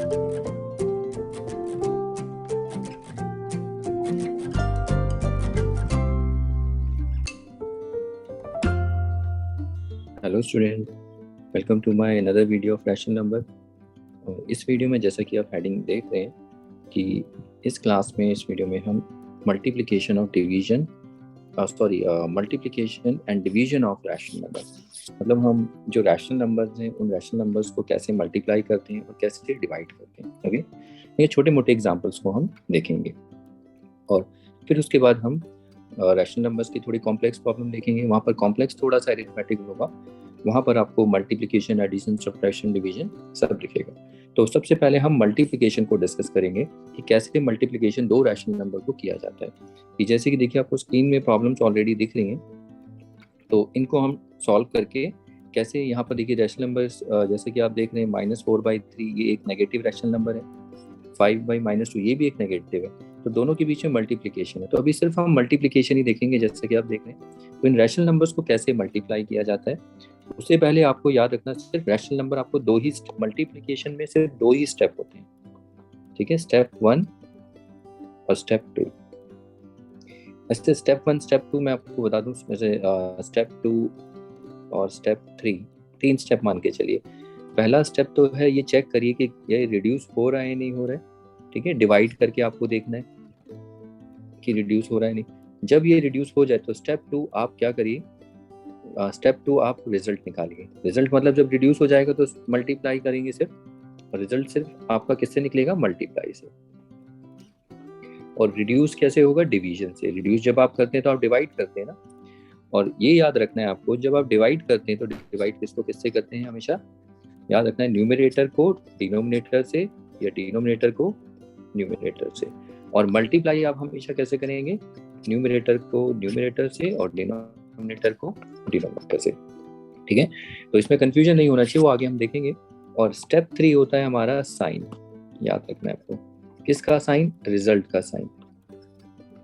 Hello student, welcome to my another video of rational number. इस video में जैसा कि आप हेडिंग देख रहे हैं कि इस क्लास में इस वीडियो में हम multiplication of division multiplication and division of rational number, मतलब हम जो रैशनल नंबर्स हैं उन रैशनल नंबर्स को कैसे मल्टीप्लाई करते हैं और कैसे डिवाइड करते हैं। ओके, ये छोटे मोटे एग्जांपल्स को हम देखेंगे और फिर उसके बाद हम रैशनल नंबर्स की थोड़ी कॉम्प्लेक्स प्रॉब्लम देखेंगे। वहाँ पर कॉम्प्लेक्स थोड़ा सा अरिथमेटिक होगा, वहाँ पर आपको मल्टीप्लिकेशन, एडिशन, सब्ट्रैक्शन, डिवीजन सब दिखेगा। तो सबसे पहले हम मल्टीप्लिकेशन को डिस्कस करेंगे कि कैसे मल्टीप्लिकेशन दो रैशनल नंबर को किया जाता है। कि जैसे कि देखिए आपको स्क्रीन में प्रॉब्लम्स ऑलरेडी दिख रही हैं, तो इनको हम सॉल्व करके कैसे, यहाँ पर देखिए रैशनल नंबर्स जैसे कि आप देख रहे हैं -4/3 ये एक नेगेटिव रैशनल नंबर है, 5/-2 ये भी एक नेगेटिव है, तो दोनों के बीच में मल्टीप्लिकेशन है। तो अभी सिर्फ हम मल्टीप्लिकेशन ही देखेंगे जैसे कि आप देख रहे हैं। तो इन रैशनल नंबर्स को कैसे मल्टीप्लाई किया जाता है, उससे पहले आपको याद रखना सिर्फ रैशनल नंबर आपको दो ही मल्टीप्लिकेशन में सिर्फ दो ही स्टेप होते हैं, ठीक है, स्टेप 1 और स्टेप 2। ऐसे स्टेप 1 स्टेप 2 मैं आपको बता दूं, जैसे स्टेप 2 और स्टेप 3 तीन स्टेप मान के चलिए। पहला स्टेप तो है ये चेक करिए कि ये रिड्यूस हो रहा है नहीं हो रहा है, ठीक है, डिवाइड करके आपको देखना है कि रिड्यूस हो रहा है नहीं। जब ये रिड्यूस हो जाए तो स्टेप 2 आप क्या करिए, स्टेप 2 आप रिजल्ट निकालिए। रिजल्ट मतलब जब रिड्यूस हो जाएगा तो मल्टीप्लाई करेंगे सिर्फ, और रिजल्ट सिर्फ आपका किससे निकलेगा, मल्टीप्लाई से। और रिड्यूस कैसे होगा, डिवीजन से। रिड्यूस जब आप करते हैं तो आप डिवाइड करते हैं ना, और ये याद रखना है आपको, जब आप डिवाइड करते हैं तो डिवाइड किसको किससे करते हैं, हमेशा याद रखना है न्यूमरेटर को डिनोमिनेटर से या डिनोमिनेटर को न्यूमरेटर से। और मल्टीप्लाई आप हमेशा कैसे करेंगे, न्यूमरेटर को न्यूमरेटर से और डिनोमिनेटर को डिनोमिनेटर से, ठीक है। तो इसमें कंफ्यूजन नहीं होना चाहिए, वो आगे हम देखेंगे। और स्टेप 3 होता है हमारा साइन, याद रखना है आपको, किसका साइन, रिजल्ट का साइन।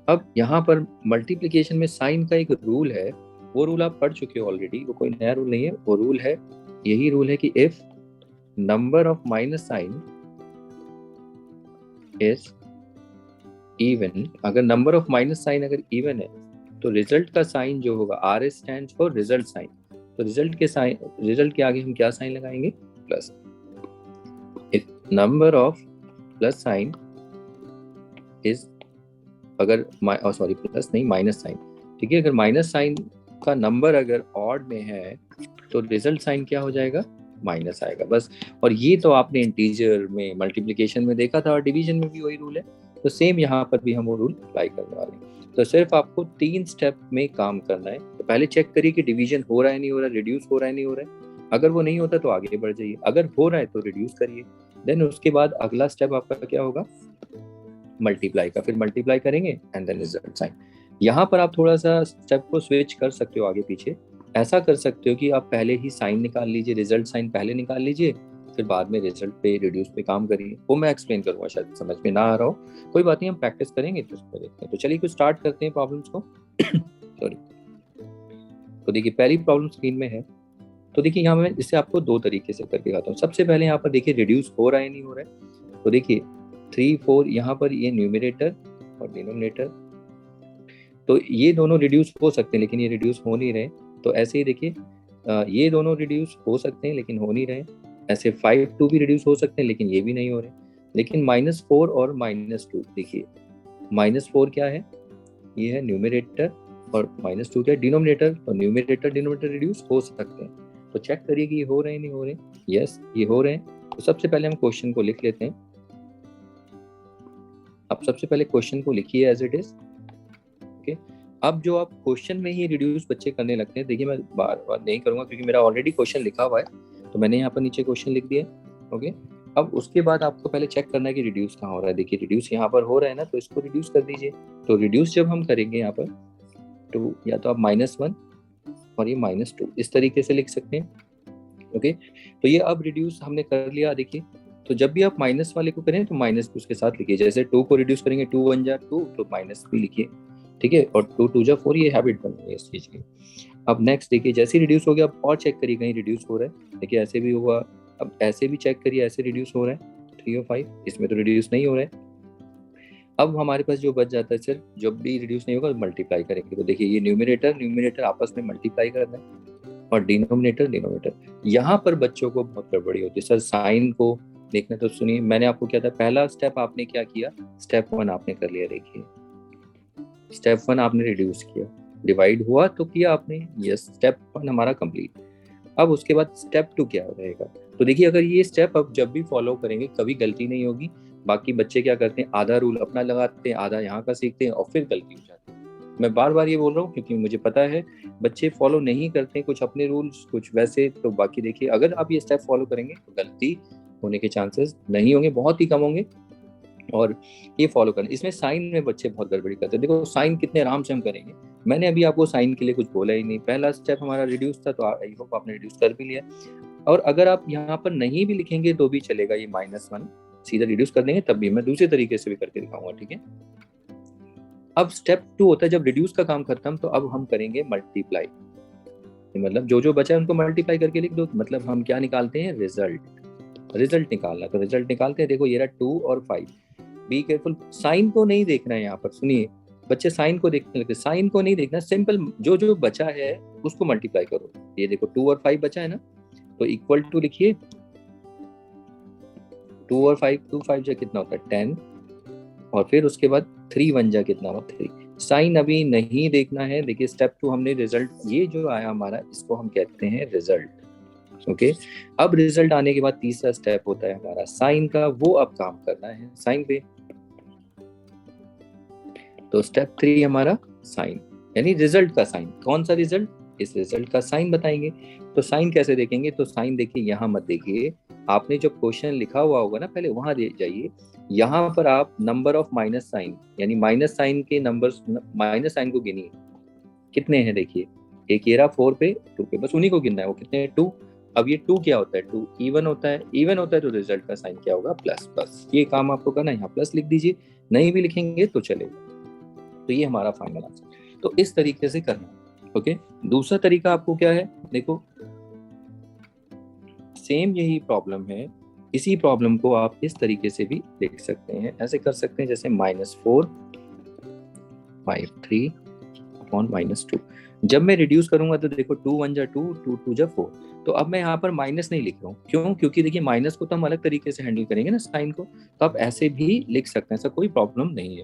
अब यहाँ पर मल्टीप्लिकेशन में साइन का एक रूल है, वो रूल आप पढ़ चुके हो ऑलरेडी, वो कोई नया रूल नहीं है। वो रूल है, यही रूल है कि if number of minus sign is even, अगर नंबर ऑफ माइनस साइन अगर इवन है तो रिजल्ट का साइन जो होगा, RS stands for result sign, तो रिजल्ट के साइन, रिजल्ट के आगे हम क्या साइन लगाएंगे, plus. If number of plus sign is, अगर प्लस नहीं, माइनस साइन, ठीक है, अगर माइनस साइन का नंबर अगर ऑड में है तो रिजल्ट साइन क्या हो जाएगा, माइनस आएगा, बस। और ये तो आपने इंटीजर में मल्टीप्लिकेशन में देखा था, और डिवीजन में भी वही रूल है, तो सेम यहाँ पर भी हम वो रूल अप्लाई करने वाले हैं। तो सिर्फ आपको 3 स्टेप में काम करना है। तो पहले चेक करिए कि डिवीजन हो रहा है नहीं हो रहा है, रिड्यूस हो रहा है नहीं हो रहा है। अगर वो नहीं होता तो आगे बढ़ जाइए, अगर हो रहा है तो रिड्यूस करिए। देन उसके बाद अगला स्टेप आपका क्या होगा, मल्टीप्लाई का। फिर मल्टीप्लाई करेंगे एंड देन रिजल्ट साइन। यहाँ पर आप थोड़ा सा स्टेप को स्विच कर सकते हो आगे पीछे। ऐसा कर सकते हो कि आप पहले ही साइन निकाल लीजिए, रिजल्ट साइन पहले निकाल लीजिए, फिर बाद में रिजल्ट पे, रिड्यूस पे काम करिए। वो मैं एक्सप्लेन करूंगा, शायद समझ में ना आ रहा हो, कोई बात नहीं, हम प्रैक्टिस करेंगे तो उसको देखते हैं। तो चलिए कुछ स्टार्ट करते हैं प्रॉब्लम्स को। सॉरी। तो देखिए पहली प्रॉब्लम स्क्रीन में है। तो देखिए यहाँ मैं इससे आपको दो तरीके से करके दिखाता हूँ। सबसे पहले यहाँ पर देखिए रिड्यूस हो रहा है नहीं हो रहा है। तो देखिए 3 4 यहाँ पर ये न्यूमरेटर और डिनोमिनेटर, तो ये दोनों रिड्यूस हो सकते हैं लेकिन ये रिड्यूस हो नहीं रहे। तो ऐसे ही देखिए ये दोनों रिड्यूस हो सकते हैं लेकिन हो नहीं रहे। ऐसे 5 2 भी रिड्यूस हो सकते हैं लेकिन ये भी नहीं हो रहे। लेकिन -4 और -2, देखिए -4 क्या है, ये है न्यूमरेटर, और -2 क्या है, डिनोमिनेटर। तो न्यूमरेटर डिनोमिनेटर रिड्यूस हो सकते हैं। तो चेक करिए कि ये हो रहे हैं नहीं हो रहे। यस, ये हो रहे हैं। तो सबसे पहले हम क्वेश्चन को लिख लेते हैं। आप सबसे पहले क्वेश्चन को लिखिए एज इट इज। ओके, अब जो आप क्वेश्चन में ही रिड्यूस बच्चे करने लगते हैं, देखिए मैं बार बार नहीं करूंगा क्योंकि मेरा ऑलरेडी क्वेश्चन लिखा हुआ है, तो मैंने यहाँ पर नीचे क्वेश्चन लिख दिया। ओके, अब उसके बाद आपको पहले चेक करना है कि रिड्यूस कहाँ हो रहा है। देखिए रिड्यूस यहाँ पर हो रहा है ना, तो इसको रिड्यूस कर दीजिए। तो रिड्यूस जब हम करेंगे यहाँ पर, तो या तो आप -1 और ये -2 इस तरीके से लिख सकते हैं। ओके, तो ये अब रिड्यूस हमने कर लिया। देखिए, तो जब भी आप माइनस वाले को करें तो माइनस उसके साथ लिखिए। जैसे 2 को रिड्यूस करेंगे, 2 1 जा 2, तो माइनस भी लिखिए, ठीक है, और 2 2 जा 4, ये हैबिट बन गई है इस चीज़ की। अब नेक्स्ट देखिए, जैसे ही रिड्यूस हो गया, अब और चेक करिए कहीं रिड्यूस हो रहा है। देखिए ऐसे भी हुआ, अब ऐसे भी चेक करिए, ऐसे रिड्यूस हो रहा है, 3 और 5, इसमें तो रिड्यूस नहीं हो रहा है। अब हमारे पास जो बच जाता है सर, जब भी रिड्यूस नहीं होगा मल्टीप्लाई करेंगे, तो देखिए ये न्यूमिनेटर आपस में मल्टीप्लाई करना है और डिनोमिनेटर। यहाँ पर बच्चों को बहुत गड़बड़ी होती है सर, साइन को देखना। तो सुनिए, मैंने आपको क्या था, पहला स्टेप आपने क्या किया, स्टेप 1 आपने कर लिया। देखिए स्टेप 1 आपने रिड्यूस किया, डिवाइड हुआ तो किया आपने, यस स्टेप 1 हमारा कंप्लीट। अब उसके बाद स्टेप 2 क्या रहेगा, तो देखिए अगर ये स्टेप अब जब भी फॉलो करेंगे कभी गलती नहीं होगी। बाकी बच्चे क्या करते हैं, आधा रूल अपना लगाते हैं, आधा यहाँ का सीखते हैं और फिर गलती हो जाती है। मैं बार बार ये बोल रहा हूँ क्योंकि मुझे पता है बच्चे फॉलो नहीं करते कुछ अपने रूल्स कुछ वैसे। तो बाकी देखिए अगर आप ये स्टेप फॉलो करेंगे तो गलती होने के चांसेस नहीं होंगे, बहुत ही कम होंगे। और ये फॉलो करना, इसमें साइन में बच्चे बहुत गड़बड़ी करते हैं। देखो साइन कितने आराम से हम करेंगे, मैंने अभी आपको साइन के लिए कुछ बोला ही नहीं। पहला स्टेप हमारा रिड्यूस था, तो आई होप आपने रिड्यूस कर भी लिया। और अगर आप यहाँ पर नहीं भी लिखेंगे तो भी चलेगा, ये -1 सीधा रिड्यूस कर देंगे, तब भी मैं दूसरे तरीके से भी करके दिखाऊंगा, ठीक है। अब स्टेप 2 होता है जब रिड्यूस का काम खत्म, तो अब हम करेंगे मल्टीप्लाई। मतलब जो जो बचा है उनको मल्टीप्लाई करके लिख दो, मतलब हम क्या निकालते हैं, रिजल्ट निकालना। तो रिजल्ट निकालते हैं, देखो ये रहा 2 और 5। बी केयरफुल, साइन को नहीं देखना है यहाँ पर, सुनिए बच्चे साइन को देखने लगते, साइन को नहीं देखना, सिंपल जो जो बचा है उसको मल्टीप्लाई करो। ये देखो 2 और 5 बचा है ना, तो इक्वल टू लिखिए 2 और 5, 2 5 जा कितना होता है 10, और फिर उसके बाद 3 1 जा कितना होता है 3। साइन अभी नहीं देखना है। देखिए स्टेप 2 हमने रिजल्ट, ये जो आया हमारा इसको हम कहते हैं रिजल्ट, ओके। अब रिजल्ट आने के बाद तीसरा स्टेप होता है हमारा साइन का, वो अब काम करना है साइन पे। तो स्टेप 3 हमारा साइन, यानी रिजल्ट का साइन। कौन सा रिजल्ट, इस रिजल्ट का साइन बताएंगे। तो साइन कैसे देखेंगे, तो साइन देखिए यहाँ मत देखिए, आपने जो क्वेश्चन लिखा हुआ होगा ना पहले वहां दे जाइए। यहाँ पर आप नंबर ऑफ माइनस साइन, यानी माइनस साइन के नंबर्स, माइनस साइन को गिनिए कितने हैं। देखिए एक ये रहा 4 पे 2 पे, बस उन्हीं को गिनना है, वो कितने हैं 2। अब ये 2 क्या होता है, 2 इवन होता है, इवन होता है तो रिजल्ट का साइन क्या होगा, प्लस। बस ये काम आपको करना है, यहाँ प्लस लिख दीजिए, नहीं भी लिखेंगे तो चलेगा। तो ये हमारा फाइनल आंसर। तो इस तरीके से करना है, ओके। दूसरा तरीका आपको क्या है, देखो सेम यही प्रॉब्लम है, इसी प्रॉब्लम को आप इस तरीके से भी देख सकते हैं, ऐसे कर सकते हैं जैसे -4 5 3 अपॉन -2। जब मैं रिड्यूस करूंगा तो देखो 2 1 जा 2, 2 2 जा 4। तो अब मैं यहाँ पर माइनस नहीं लिख रहा हूँ, क्यों, क्योंकि देखिए माइनस को तो हम अलग तरीके से हैंडल करेंगे ना साइन को, तो आप ऐसे भी लिख सकते हैं, ऐसा कोई प्रॉब्लम नहीं है।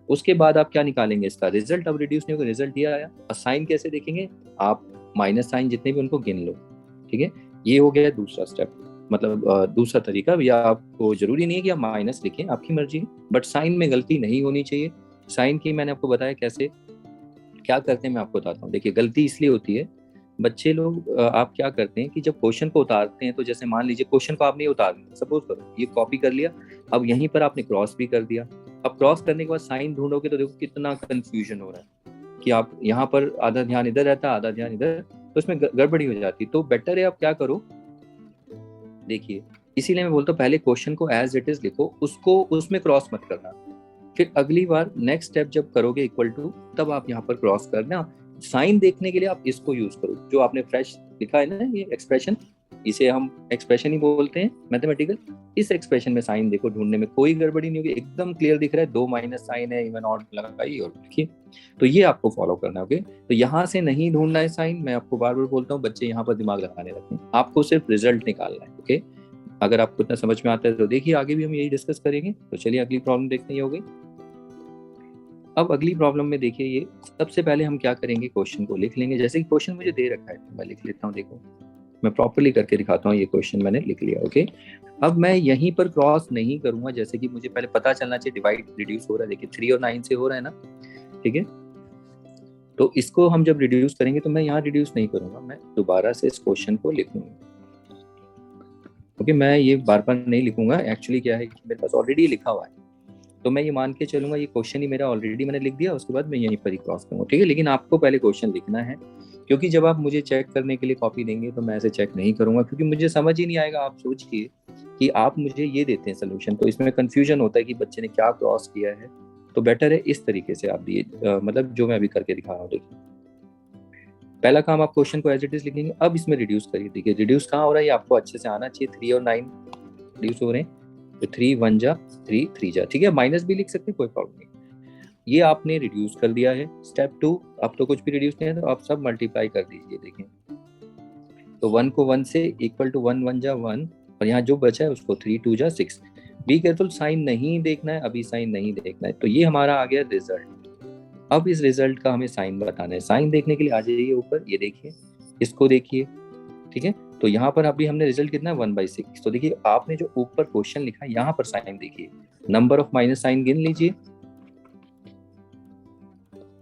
उसके बाद आप क्या निकालेंगे, इसका रिजल्ट। अब रिड्यूस नहीं होगा, रिजल्ट ये आया। और साइन कैसे देखेंगे, आप माइनस साइन जितने भी उनको गिन लो, ठीक है। ये हो गया दूसरा स्टेप, मतलब दूसरा तरीका। या आपको जरूरी नहीं है कि आप माइनस लिखें, आपकी मर्जी, बट साइन में गलती नहीं होनी चाहिए। साइन की मैंने आपको बताया कैसे क्या करते हैं, मैं आपको बताता हूँ। देखिए गलती इसलिए होती है, बच्चे लोग आप क्या करते हैं कि जब क्वेश्चन को उतारते हैं, तो जैसे मान लीजिए क्वेश्चन को आपने उतार दिया, सपोज करो ये कॉपी कर लिया, अब यहीं पर आपने क्रॉस भी कर दिया। अब क्रॉस करने के बाद साइन ढूंढोगे तो देखो कितना कंफ्यूजन हो रहा है कि आप यहाँ पर आधा ध्यान इधर रहता है, आधा ध्यान इधर, तो इसमें गड़बड़ी हो जाती है। तो बेटर है आप क्या करो, देखिए इसीलिए मैं बोलता हूँ पहले क्वेश्चन को एज इट इज लिखो, उसको उसमें क्रॉस मत करना। फिर अगली बार नेक्स्ट स्टेप जब करोगे इक्वल टू, तब आप यहाँ पर क्रॉस करना। साइन देखने के लिए आप इसको यूज करो, जो आपने फ्रेश लिखा है ना ये एक्सप्रेशन, इसे हम एक्सप्रेशन ही बोलते हैं मैथमेटिकल। इस एक्सप्रेशन में साइन देखो, ढूंढने में कोई गड़बड़ी नहीं होगी, एकदम क्लियर दिख रहा है, 2 माइनस साइन है, इवन ऑड लगाइए और लिखिए। तो ये आपको फॉलो करना है, ओके। तो यहाँ से नहीं ढूंढना है साइन, मैं आपको बार बार बोलता हूँ, बच्चे यहाँ पर दिमाग लगाने लगते हैं, आपको सिर्फ रिजल्ट निकालना है, ओके। अगर आपको इतना समझ में आता है तो देखिए आगे भी हम यही डिस्कस करेंगे। तो चलिए अगली प्रॉब्लम देखते हैं, ये हो गई। अब अगली प्रॉब्लम में देखिए, ये सबसे पहले हम क्या करेंगे, क्वेश्चन को लिख लेंगे। जैसे कि क्वेश्चन मुझे दे रखा है तो मैं लिख लेता हूँ, देखो मैं प्रॉपर्ली करके दिखाता हूँ। ये क्वेश्चन मैंने लिख लिया, ओके। अब मैं यहीं पर क्रॉस नहीं करूंगा, जैसे कि मुझे पहले पता चलना चाहिए डिवाइड रिड्यूस हो रहा है। देखिए 3 और 9 से हो रहा है ना, ठीक है। तो इसको हम जब रिड्यूस करेंगे तो मैं यहाँ रिड्यूस नहीं करूंगा, मैं दोबारा से इस क्वेश्चन को लिखूंगा, ओके। मैं ये बार बार नहीं लिखूंगा, एक्चुअली क्या है कि मेरे पास ऑलरेडी लिखा हुआ है, तो मैं ये मान के चलूंगा ये क्वेश्चन ही मेरा ऑलरेडी मैंने लिख दिया, उसके बाद मैं यहीं पर ही क्रॉस करूंगा, ठीक है। लेकिन आपको पहले क्वेश्चन लिखना है, क्योंकि जब आप मुझे चेक करने के लिए कॉपी देंगे तो मैं ऐसे चेक नहीं करूंगा, क्योंकि मुझे समझ ही नहीं आएगा। आप सोचिए कि आप मुझे ये देते हैं सोल्यूशन, तो इसमें कंफ्यूजन होता है कि बच्चे ने क्या क्रॉस किया है। तो बेटर है इस तरीके से आप दिए, मतलब जो मैं अभी करके दिखा रहा हूँ। देखिए पहला काम, आप क्वेश्चन को एज इट इज लिखेंगे। अब इसमें रिड्यूस करिए, देखिए रिड्यूस कहाँ हो रहा है, ये आपको अच्छे से आना चाहिए। 3 और 9 रिड्यूस हो रहे हैं, तो 3 1 जा 3 3 जा, ठीक है, माइनस भी लिख सकते हैं, कोई प्रॉब्लम नहीं। ये आपने रिड्यूस कर दिया है। स्टेप 2, अब तो कुछ भी रिड्यूस नहीं है तो आप सब मल्टीप्लाई कर दीजिए। देखें तो 1 को 1 से इक्वल टू 1 1 जा 1, और यहाँ जो बचा है उसको 3 2 जा 6। बी केयरफुल, साइन नहीं देखना है, अभी साइन नहीं देखना है। तो ये हमारा आ गया रिजल्ट। अब इस रिजल्ट का हमें साइन बताना है। साइन देखने के लिए आ जाइए ऊपर, ये देखिए, इसको देखिए, ठीक है। तो यहाँ पर अभी हमने रिजल्ट कितना है 1/6। तो देखिए आपने जो ऊपर क्वेश्चन लिखा है यहाँ पर साइन देखिए, नंबर ऑफ माइनस साइन गिन लीजिए।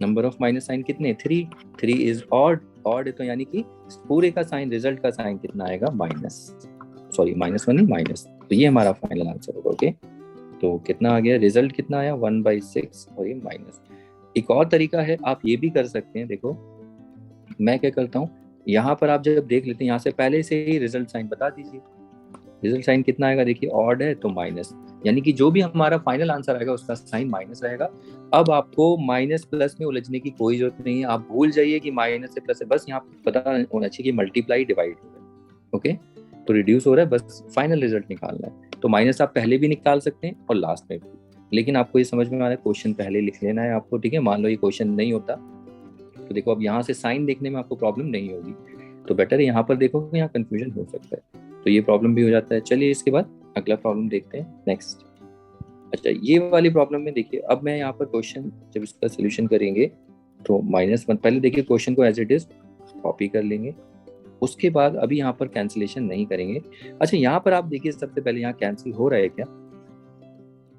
नंबर ऑफ माइनस साइन कितने, 3। 3 इज ऑड, ऑड है तो यानी कि पूरे का साइन, रिजल्ट का साइन कितना आएगा, माइनस, सॉरी -1 नहीं माइनस। तो ये हमारा फाइनल आंसर होगा। ओके, तो कितना आ गया, रिजल्ट कितना आया 1/6 और ये माइनस। एक और तरीका है, आप ये भी कर सकते हैं। देखो मैं क्या करता हूँ, यहाँ पर आप जब देख लेते हैं यहाँ से पहले से ही रिजल्ट साइन बता दीजिए। रिजल्ट साइन कितना आएगा, देखिए ऑड है तो माइनस, यानी कि जो भी हमारा फाइनल आंसर आएगा उसका साइन माइनस रहेगा। अब आपको माइनस प्लस में उलझने की कोई जरूरत नहीं है, आप भूल जाइए कि माइनस से प्लस है, बस यहाँ पता होना चाहिए कि मल्टीप्लाई डिवाइड हो रहा है। ओके, तो रिड्यूस हो रहा है, बस फाइनल रिजल्ट निकालना है। तो माइनस आप पहले भी निकाल सकते हैं और लास्ट में भी, लेकिन आपको ये समझ में आ रहा है क्वेश्चन पहले लिख लेना है आपको, ठीक है। मान लो ये क्वेश्चन नहीं होता तो देखो अब यहाँ से साइन देखने में आपको प्रॉब्लम नहीं होगी, तो बेटर है यहाँ पर देखो कि यहाँ कंफ्यूजन हो सकता है, तो ये प्रॉब्लम भी हो जाता है। चलिए इसके बाद अगला प्रॉब्लम देखते हैं, नेक्स्ट। अच्छा, ये वाली प्रॉब्लम में देखिए, अब मैं यहाँ पर क्वेश्चन जब इसका सोल्यूशन करेंगे तो -1, पहले देखिए क्वेश्चन को एज इट इज कॉपी कर लेंगे, उसके बाद अभी यहाँ पर कैंसिलेशन नहीं करेंगे। अच्छा, यहाँ पर आप देखिए सबसे पहले यहाँ कैंसिल हो रहा है क्या,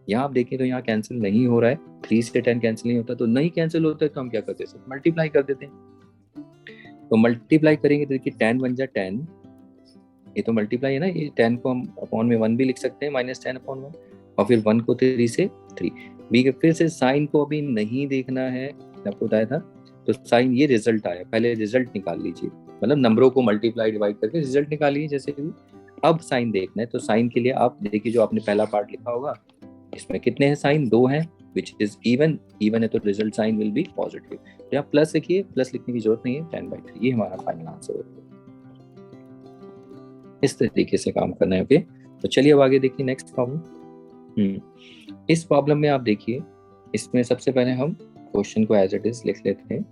यहाँ आप देखें तो यहाँ कैंसिल नहीं हो रहा है। 3 से 10 कैंसिल नहीं होता, तो नहीं कैंसिल होता है तो हम क्या करते हैं, मल्टीप्लाई कर देते हैं। तो मल्टीप्लाई करेंगे तो देखिए 10 1 जा 10, ये तो मल्टीप्लाई है ना, ये 10 को हम अपॉन में 1 भी लिख सकते हैं, -10/1, और फिर 1 को 3 से 3। बी के फिर से साइन को अभी नहीं देखना है, आपको बताया था। तो साइन, ये रिजल्ट आया, पहले रिजल्ट निकाल लीजिए, मतलब नंबरों को मल्टीप्लाई डिवाइड करके रिजल्ट निकालिए जैसे भी। अब साइन देखना है, तो साइन के लिए आप देखिए जो आपने पहला पार्ट लिखा होगा, इसमें कितने हैं साइन, 2 हैं, विच इज इवन, इवन है तो result sign will be positive. तो यहाँ प्लस लिखिए, प्लस लिखने की जरूरत नहीं है, 10/3 ये हमारा फाइनल आंसर होगा। इस तरीके से काम करना है। ओके, तो चलिए अब आगे देखिए नेक्स्ट प्रॉब्लम। इस प्रॉब्लम में आप देखिए, इसमें सबसे पहले हम क्वेश्चन को एज इट इज लिख लेते हैं।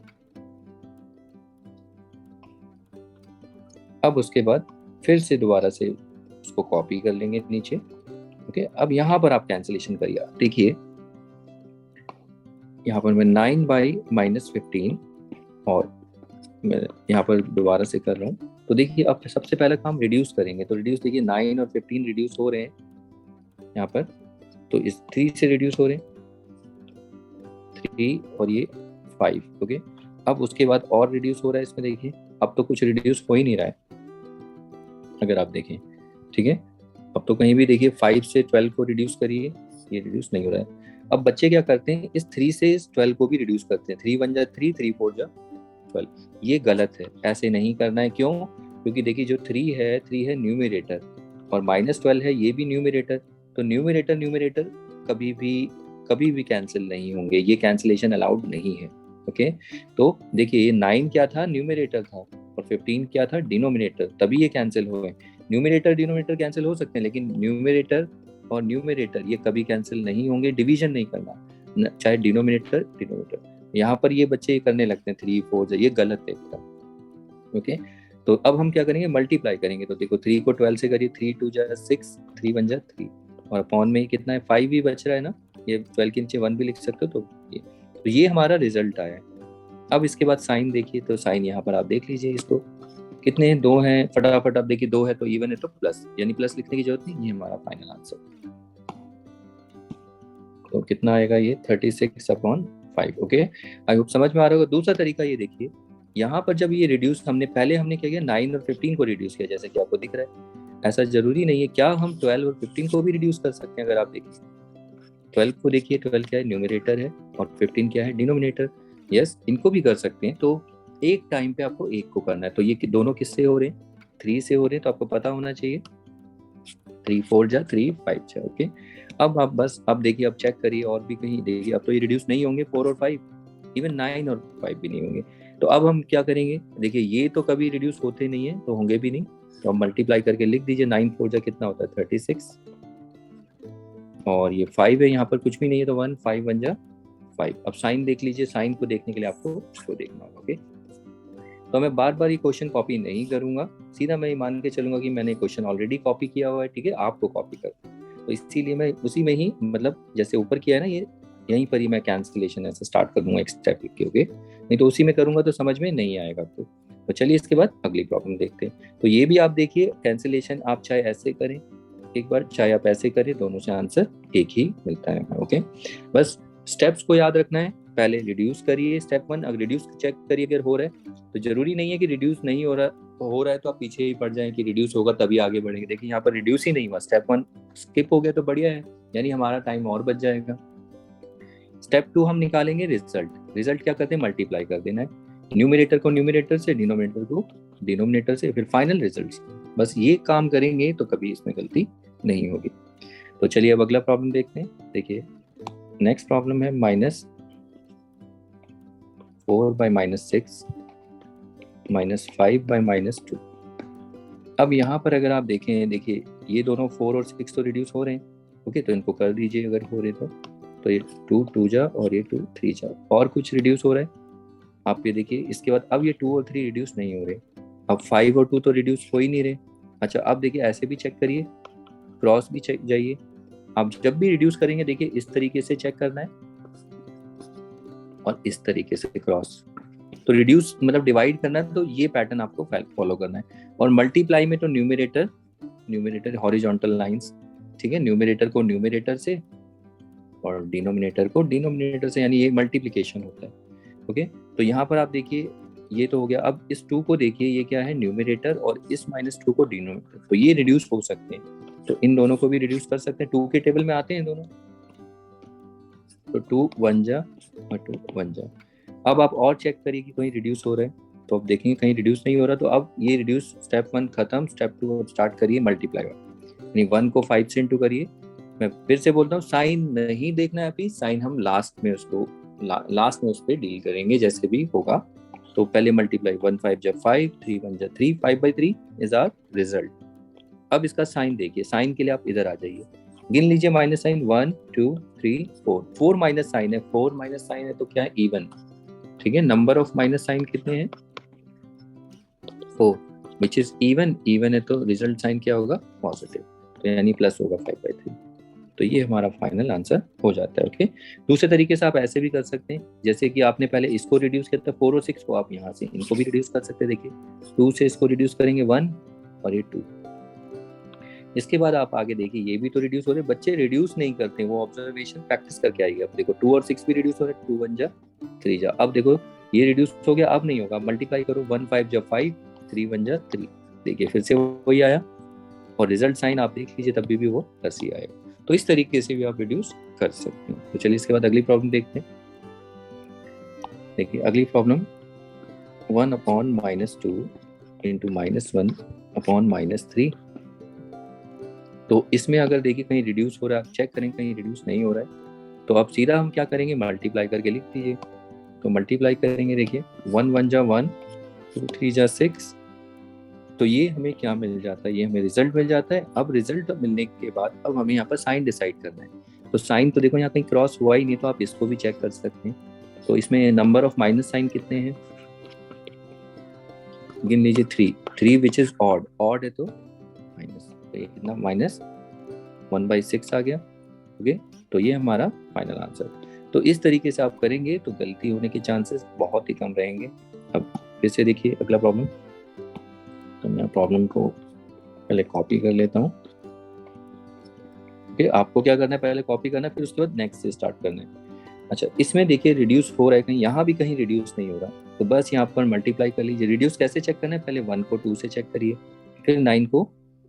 अब उसके बाद फिर से दोबारा से उसको कॉपी कर लेंगे नीचे। ओके, अब यहाँ पर आप कैंसिलेशन करिए। देखिए यहाँ पर मैं 9/-15 और मैं यहाँ पर दोबारा से कर रहा हूँ। तो देखिए अब सबसे पहला काम रिड्यूस करेंगे, तो रिड्यूस देखिए 9 और 15 रिड्यूस हो रहे हैं यहाँ पर, तो इस 3 से रिड्यूस हो रहे हैं 3 और ये 5। ओके, अब उसके बाद और रिड्यूस हो रहा है इसमें, देखिए अब तो कुछ रिड्यूस हो ही नहीं रहा है अगर आप देखें, ठीक है। अब तो कहीं भी देखिए 5 से 12 को रिड्यूस करिए, ये रिड्यूस नहीं हो रहा है। अब बच्चे क्या करते हैं, इस 3 से इस 12 को भी रिड्यूस करते हैं, 3 1 जा 3, 3 4 जा 12। ये गलत है, ऐसे नहीं करना है। क्यों, क्योंकि देखिए जो 3 है न्यूमरेटर और -12 है ये भी न्यूमरेटर, तो न्यूमरेटर कभी भी कैंसिल नहीं होंगे, ये कैंसिलेशन अलाउड नहीं है। ओके, तो देखिए ये 9 क्या था, न्यूमरेटर था, और 15 क्या था, डिनोमिनेटर, तभी ये कैंसिल हुए। न्यूमरेटर डिनोमिनेटर कैंसिल हो सकते हैं, लेकिन न्यूमरेटर और न्यूमरेटर ये कभी कैंसिल नहीं होंगे, डिवीजन नहीं करना, चाहे डिनोमिनेटर। यहाँ पर ये बच्चे करने लगते हैं 3 4, ये गलत है एकदम। ओके, तो अब हम क्या करेंगे, मल्टीप्लाई करेंगे। तो देखो 3 को 12 से करिए, 3 2 जा 6, 3 1 जा 3, और अपॉन में कितना है 5 ही बच रहा है ना, ये 12 के नीचे 1 भी लिख सकते हो। तो ये हमारा रिजल्ट आया। अब इसके बाद साइन देखिए, तो साइन यहाँ पर आप देख लीजिए, इसको कितने हैं, 2 हैं, फटाफट आप देखिए 2 है तो इवन है तो प्लस, यानी प्लस लिखने की जरूरत नहीं, ये हमारा फाइनल आंसर। तो कितना आएगा ये 36/5। ओके, आई होप समझ में आ रहा होगा। दूसरा तरीका ये देखिए, यहाँ पर जब ये रिड्यूस हमने क्या किया, 9 और 15 को रिड्यूस किया, जैसे कि आपको दिख रहा है। ऐसा जरूरी नहीं है, क्या हम 12 और 15 को भी रिड्यूस कर सकते हैं। अगर आप देखिए 12 को देखिए, 12 क्या है, न्यूमरेटर है, और 15 क्या है, डिनोमिनेटर। यस, इनको भी कर सकते हैं। तो एक टाइम पे आपको एक को करना है। तो ये दोनों किससे हो रहे हैं, 3 से हो रहे हैं, तो आपको पता होना चाहिए 3 4 जा 3 5 जा। ओके, अब आप बस अब देखिए, अब चेक करिए और भी कहीं देखिए, अब तो ये रिड्यूस नहीं होंगे 4 और 5, इवन 9 और 5 भी नहीं होंगे। तो अब हम क्या करेंगे, देखिए ये तो कभी रिड्यूस होते नहीं है, तो होंगे भी नहीं। तो अब मल्टीप्लाई करके लिख दीजिए, 9 4 जा कितना होता है 36, और ये 5 है, यहाँ पर कुछ भी नहीं है तो 1, 5 1 जा 5। अब साइन देख लीजिए, साइन को देखने के लिए आपको इसको देखना होगा। ओके, तो मैं बार बार ये क्वेश्चन कॉपी नहीं करूंगा, सीधा मैं ये मान के चलूंगा कि मैंने क्वेश्चन ऑलरेडी कॉपी किया हुआ है, ठीक है, आपको कॉपी कर, तो इसीलिए मैं उसी में ही, मतलब जैसे ऊपर किया है ना, ये यहीं पर ही मैं कैंसिलेशन ऐसे स्टार्ट कर दूंगा एक स्टेप लिख के। ओके, नहीं तो उसी में करूंगा तो समझ में नहीं आएगा। तो चलिए इसके बाद अगली प्रॉब्लम देखते हैं। तो ये भी आप देखिए, कैंसिलेशन आप चाहे ऐसे करें एक बार, चाहे आप ऐसे करें, दोनों से आंसर एक ही मिलता है। ओके, बस स्टेप्स को याद रखना है। पहले रिड्यूस करिए, स्टेप 1, अगर रिड्यूस चेक करिए अगर हो रहा है, तो जरूरी नहीं है कि रिड्यूस नहीं हो रहा है तो आप पीछे ही पड़ जाएं कि रिड्यूस होगा तभी आगे बढ़ेंगे। देखिए यहाँ पर रिड्यूस ही नहीं हुआ, स्टेप 1 स्किप हो गया तो बढ़िया है, यानी हमारा टाइम और बच जाएगा। स्टेप 2 हम निकालेंगे रिजल्ट क्या करते हैं, मल्टीप्लाई कर देना है, न्यूमरेटर को न्यूमरेटर से, डिनोमिनेटर को डिनोमिनेटर से, फिर फाइनल रिजल्ट। बस ये काम करेंगे तो कभी इसमें गलती नहीं होगी। तो चलिए अब अगला प्रॉब्लम देखते हैं। देखिए नेक्स्ट प्रॉब्लम है -4/-6 -5/-2। अब यहाँ पर अगर आप देखें, देखिए ये दोनों 4 और 6 तो रिड्यूस हो रहे हैं। ओके, तो इनको कर दीजिए अगर हो रहे तो ये 2 2 जा और ये 2 3 जा, और कुछ रिड्यूस हो रहा है आप ये देखिए। इसके बाद अब ये 2 और 3 रिड्यूस नहीं हो रहे, अब 5 और 2 तो रिड्यूस हो ही नहीं रहे। अच्छा, अब देखिए ऐसे भी चेक करिए, क्रॉस भी चेक जाइए। आप जब भी रिड्यूस करेंगे देखिए इस तरीके से चेक करना है और इस तरीके से क्रॉस, तो रिड्यूस मतलब डिवाइड करना है, तो ये पैटर्न आपको फॉलो करना है। और मल्टीप्लाई में तो न्यूमरेटर हॉरिजॉन्टल लाइंस, ठीक है, न्यूमरेटर को न्यूमरेटर से और डिनोमिनेटर को डिनोमिनेटर से, यानी ये मल्टीप्लिकेशन होता है। ओके, तो यहाँ पर आप देखिए ये तो हो गया। अब इस 2 को देखिए, ये क्या है, न्यूमरेटर, और इस -2 को डिनोमिनेटर, तो ये रिड्यूस हो सकते हैं, तो इन दोनों को भी रिड्यूस कर सकते हैं। 2 के टेबल में आते हैं दोनों, तो 2 1 जा और 2 1 जा। अब आप और चेक करिए कि कहीं रिड्यूस हो रहा है, तो अब देखेंगे कहीं रिड्यूस नहीं हो रहा, तो अब ये रिड्यूस स्टेप 1 खत्म, स्टेप 2 अब स्टार्ट करिए मल्टीप्लाई, यानी 1 को 5 से इंटू करिए। मैं फिर से बोलता हूँ, साइन नहीं देखना है अभी, साइन हम लास्ट में उसको लास्ट में उस पर डील करेंगे जैसे भी होगा। तो पहले मल्टीप्लाई, 1 5 जा 5, 3 1 जा 3, 5/3 इज आवर रिजल्ट। अब इसका साइन देखिए, साइन के लिए आप इधर आ जाइए, गिन लीजिए माइनस साइन, 1 2 3 4, 4 माइनस साइन है, 4 माइनस साइन है तो क्या है, इवन, ठीक है। नंबर ऑफ माइनस साइन कितने हैं, 4, विच इज इवन है, तो रिजल्ट साइन क्या होगा, पॉजिटिव, तो यानी प्लस होगा 5/3। तो ये हमारा फाइनल आंसर हो जाता है। ओके, दूसरे तरीके से आप ऐसे भी कर सकते हैं, जैसे कि आपने पहले इसको रिड्यूस किया था 4 और 6 को, आप यहाँ से इनको भी रिड्यूस कर सकते हैं। देखिए 2 से इसको रिड्यूस करेंगे 1 और ये 2, इसके बाद आप आगे देखिए ये भी तो रिड्यूस हो रहे, बच्चे रिड्यूस नहीं करते, वो ऑब्जर्वेशन प्रैक्टिस करके आएगी। अब देखो 2 और 6 भी रिड्यूस हो रहे, 2 1 जा 3 जा। अब देखो ये रिड्यूस हो गया, अब नहीं होगा, मल्टीप्लाई करो, 1 5 जा 5, 3 1 जा 3, देखिए फिर से वही आया, और रिजल्ट साइन आप देख लीजिए तभी भी वो प्लस ही आएगा। तो इस तरीके से भी आप रिड्यूस कर सकते हैं। तो चलिए इसके बाद अगली प्रॉब्लम देखते हैं। देखिए अगली प्रॉब्लम 1/-2 इंटू -1/-3। तो इसमें अगर देखिए कहीं रिड्यूस हो रहा है, आप चेक करें कहीं रिड्यूस नहीं हो रहा है, तो आप सीधा हम क्या करेंगे, मल्टीप्लाई करके लिख दीजिए। तो मल्टीप्लाई करेंगे, देखिए 1 1 जा 1, 2 3 जा 6, तो ये हमें क्या मिल जाता है, ये हमें रिजल्ट मिल जाता है। अब रिजल्ट मिलने के बाद अब हमें यहाँ पर साइन डिसाइड करना है। तो साइन तो देखो यहाँ कहीं क्रॉस हुआ ही नहीं, तो आप इसको भी चेक कर सकते हैं। तो इसमें नंबर ऑफ माइनस साइन कितने हैं, गिन लीजिए 3 विच इज ऑड है, तो माइनस, कितना, -1/6 आ गया। ओके, तो ये हमारा फाइनल आंसर। तो इस तरीके से आप करेंगे तो गलती होने के चांसेस बहुत ही कम रहेंगे। अब फिर से देखिए अगला प्रॉब्लम, तो मैं प्रॉब्लम को पहले कॉपी कर लेता हूँ। ओके, आपको क्या करना है, पहले कॉपी करना है, फिर उसके बाद नेक्स्ट से स्टार्ट करना है। अच्छा, इसमें देखिए रिड्यूस हो रहा है कहीं, यहाँ भी कहीं रिड्यूस नहीं हो रहा, तो बस यहाँ पर मल्टीप्लाई कर लीजिए। रिड्यूस कैसे चेक करना है, पहले 1 को 2 से चेक करिए, फिर 9 को